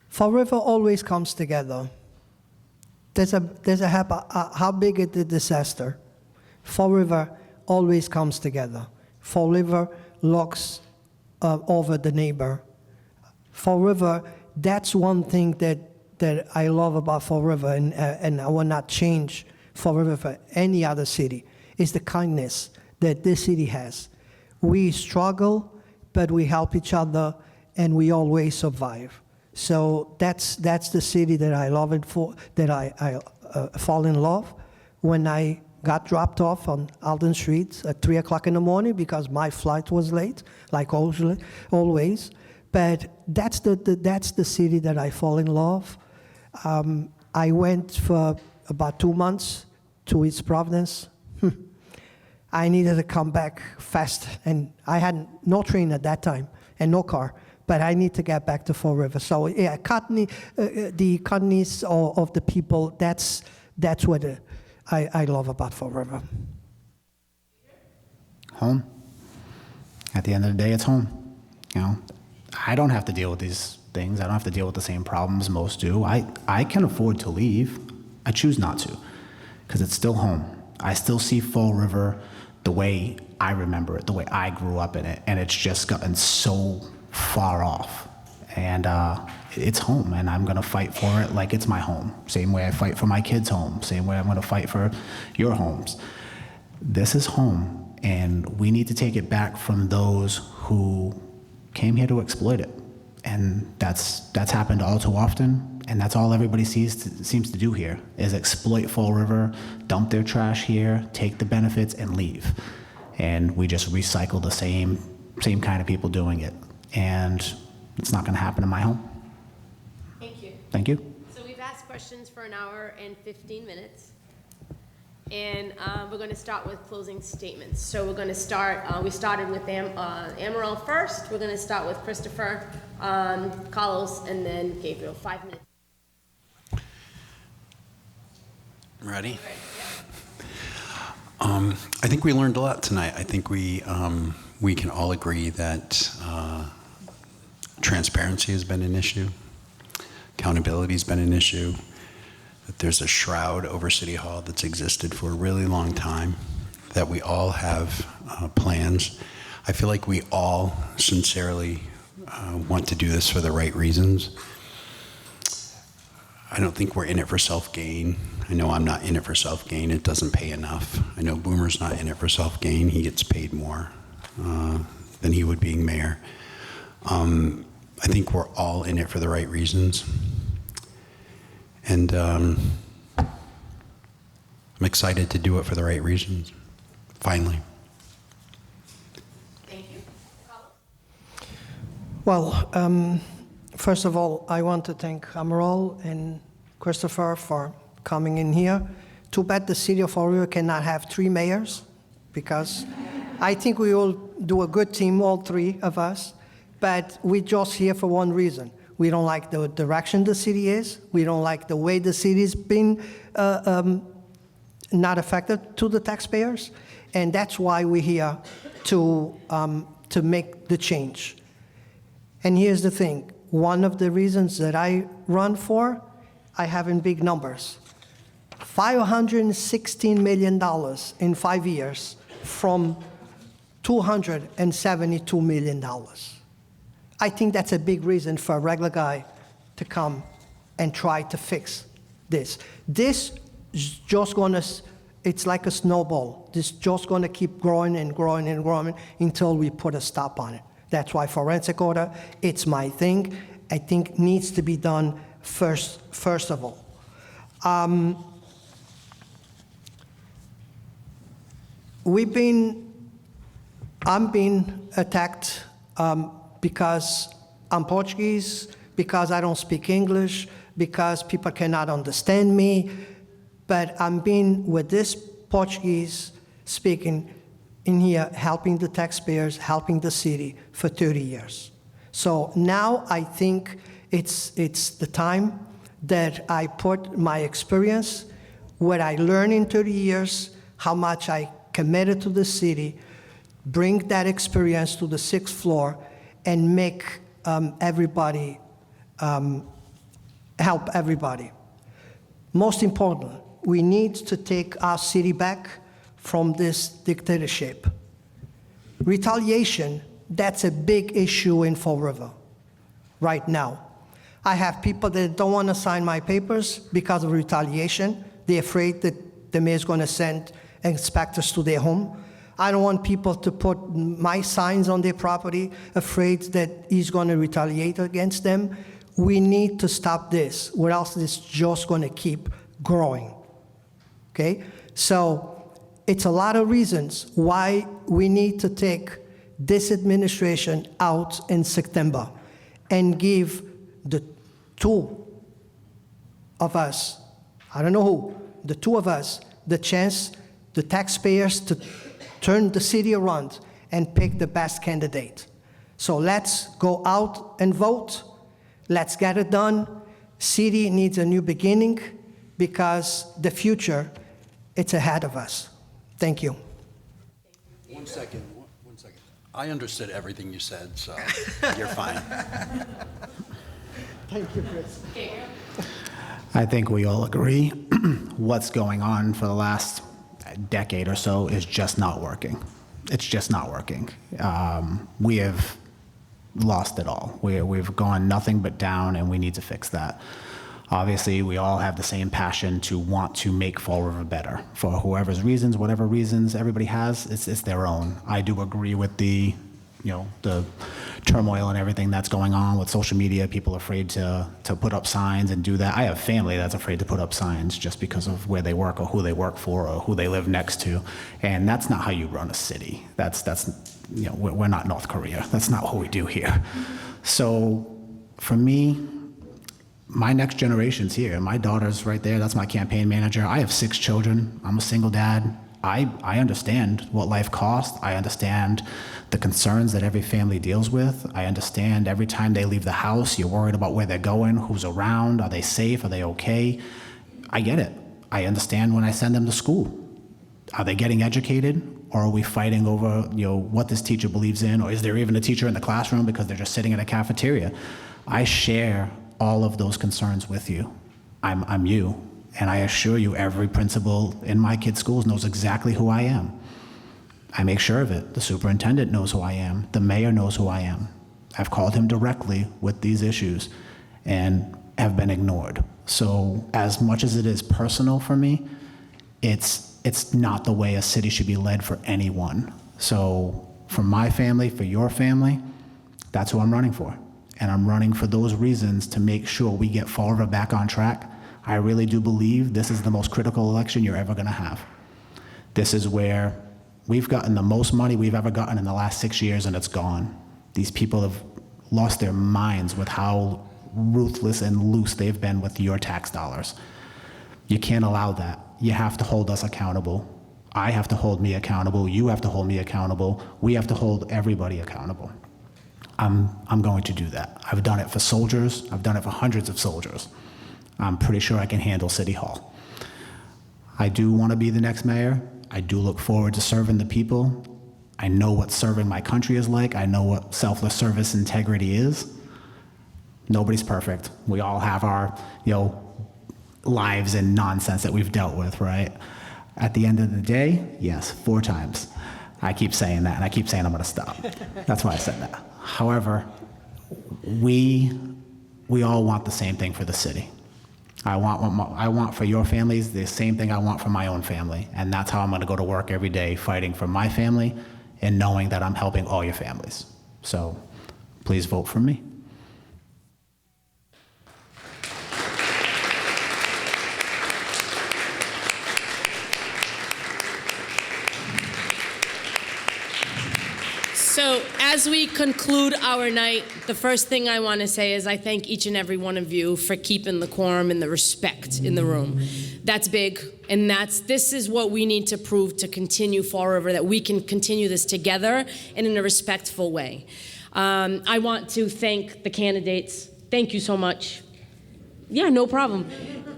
S4: Fall River always comes together. How big is the disaster? Fall River always comes together. Fall River looks over the neighbor. Fall River, that's one thing that I love about Fall River, and I will not change Fall River for any other city, is the kindness that this city has. We struggle, but we help each other, and we always survive. So that's the city that I love it for, that I fall in love. When I got dropped off on Alden Street at 3 o'clock in the morning because my flight was late, like always. But that's the city that I fall in love. I went for about 2 months to East Providence. I needed to come back fast, and I had no train at that time and no car, but I need to get back to Fall River. So yeah, the kindness of the people, that's what I love about Fall River.
S3: Home. At the end of the day, it's home. You know, I don't have to deal with these things. I don't have to deal with the same problems most do. I can afford to leave. I choose not to, because it's still home. I still see Fall River the way I remember it, the way I grew up in it, and it's just gotten so far off. And it's home, and I'm gonna fight for it like it's my home. Same way I fight for my kids' home, same way I'm gonna fight for your homes. This is home, and we need to take it back from those who came here to exploit it. And that's happened all too often, and that's all everybody seems to do here, is exploit Fall River, dump their trash here, take the benefits, and leave. And we just recycle the same kind of people doing it. And it's not gonna happen in my home.
S2: Thank you.
S3: Thank you.
S2: So we've asked questions for an hour and 15 minutes. And we're going to start with closing statements. So we're going to start, we started with Mayoral first. We're going to start with Christopher, Carlos, and then Gabriel. 5 minutes.
S5: Ready? I think we learned a lot tonight. I think we can all agree that transparency has been an issue, accountability has been an issue, that there's a shroud over City Hall that's existed for a really long time, that we all have plans. I feel like we all sincerely want to do this for the right reasons. I don't think we're in it for self-gain. I know I'm not in it for self-gain. It doesn't pay enough. I know Boomer's not in it for self-gain. He gets paid more than he would being mayor. I think we're all in it for the right reasons. And I'm excited to do it for the right reasons, finally.
S2: Thank you.
S4: Well, first of all, I want to thank Mayoral and Christopher for coming in here. Too bad the city of Fall River cannot have 3 mayors, because I think we all do a good team, all 3 of us, but we're just here for one reason. We don't like the direction the city is. We don't like the way the city's been not affected to the taxpayers, and that's why we're here to make the change. And here's the thing. One of the reasons that I run for, I have in big numbers. $516 million in 5 years from $272 million. I think that's a big reason for a regular guy to come and try to fix this. This is just gonna, it's like a snowball. This is just gonna keep growing and growing and growing until we put a stop on it. That's why forensic order, it's my thing. I think needs to be done first of all. I'm being attacked because I'm Portuguese, because I don't speak English, because people cannot understand me, but I'm being with this Portuguese speaking in here, helping the taxpayers, helping the city for 30 years. So now I think it's the time that I put my experience, what I learned in 30 years, how much I committed to the city, bring that experience to the 6th floor, and make everybody, help everybody. Most important, we need to take our city back from this dictatorship. Retaliation, that's a big issue in Fall River right now. I have people that don't want to sign my papers because of retaliation. They're afraid that the mayor's going to send inspectors to their home. I don't want people to put my signs on their property, afraid that he's going to retaliate against them. We need to stop this, or else it's just going to keep growing. Okay? So it's a lot of reasons why we need to take this administration out in September and give the 2 of us, I don't know who, the 2 of us, the chance, the taxpayers, to turn the city around and pick the best candidate. So let's go out and vote. Let's get it done. City needs a new beginning because the future, it's ahead of us. Thank you.
S5: 1 second. I understood everything you said, so you're fine.
S4: Thank you, Chris.
S3: I think we all agree what's going on for the last decade or so is just not working. It's just not working. We have lost it all. We've gone nothing but down, and we need to fix that. Obviously, we all have the same passion to want to make Fall River better. For whoever's reasons, whatever reasons everybody has, it's their own. I do agree with the turmoil and everything that's going on with social media. People are afraid to put up signs and do that. I have family that's afraid to put up signs just because of where they work or who they work for or who they live next to. And that's not how you run a city. We're not North Korea. That's not what we do here. So for me, my next generation's here. My daughter's right there. That's my campaign manager. I have 6 children. I'm a single dad. I understand what life costs. I understand the concerns that every family deals with. I understand every time they leave the house, you're worried about where they're going, who's around, are they safe, are they okay? I get it. I understand when I send them to school. Are they getting educated, or are we fighting over, what this teacher believes in, or is there even a teacher in the classroom because they're just sitting in a cafeteria? I share all of those concerns with you. I'm you, and I assure you every principal in my kids' schools knows exactly who I am. I make sure of it. The superintendent knows who I am. The mayor knows who I am. I've called him directly with these issues and have been ignored. So as much as it is personal for me, it's not the way a city should be led for anyone. So for my family, for your family, that's who I'm running for. And I'm running for those reasons to make sure we get Fall River back on track. I really do believe this is the most critical election you're ever gonna have. This is where we've gotten the most money we've ever gotten in the last 6 years, and it's gone. These people have lost their minds with how ruthless and loose they've been with your tax dollars. You can't allow that. You have to hold us accountable. I have to hold me accountable. You have to hold me accountable. We have to hold everybody accountable. I'm going to do that. I've done it for soldiers. I've done it for hundreds of soldiers. I'm pretty sure I can handle City Hall. I do want to be the next mayor. I do look forward to serving the people. I know what serving my country is like. I know what selfless service integrity is. Nobody's perfect. We all have our, lives and nonsense that we've dealt with, right? At the end of the day, yes, 4 times. I keep saying that, and I keep saying I'm gonna stop. That's why I said that. However, we all want the same thing for the city. I want for your families the same thing I want for my own family, and that's how I'm gonna go to work every day, fighting for my family and knowing that I'm helping all your families. So please vote for me.
S2: So as we conclude our night, the first thing I want to say is I thank each and every one of you for keeping the quorum and the respect in the room. That's big, and this is what we need to prove to continue Fall River, that we can continue this together and in a respectful way. I want to thank the candidates. Thank you so much. Yeah, no problem.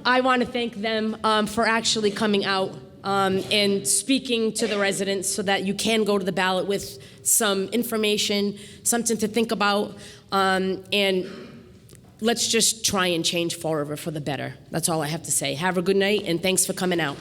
S2: I want to thank them for actually coming out and speaking to the residents so that you can go to the ballot with some information, something to think about, and let's just try and change Fall River for the better. That's all I have to say. Have a good night, and thanks for coming out.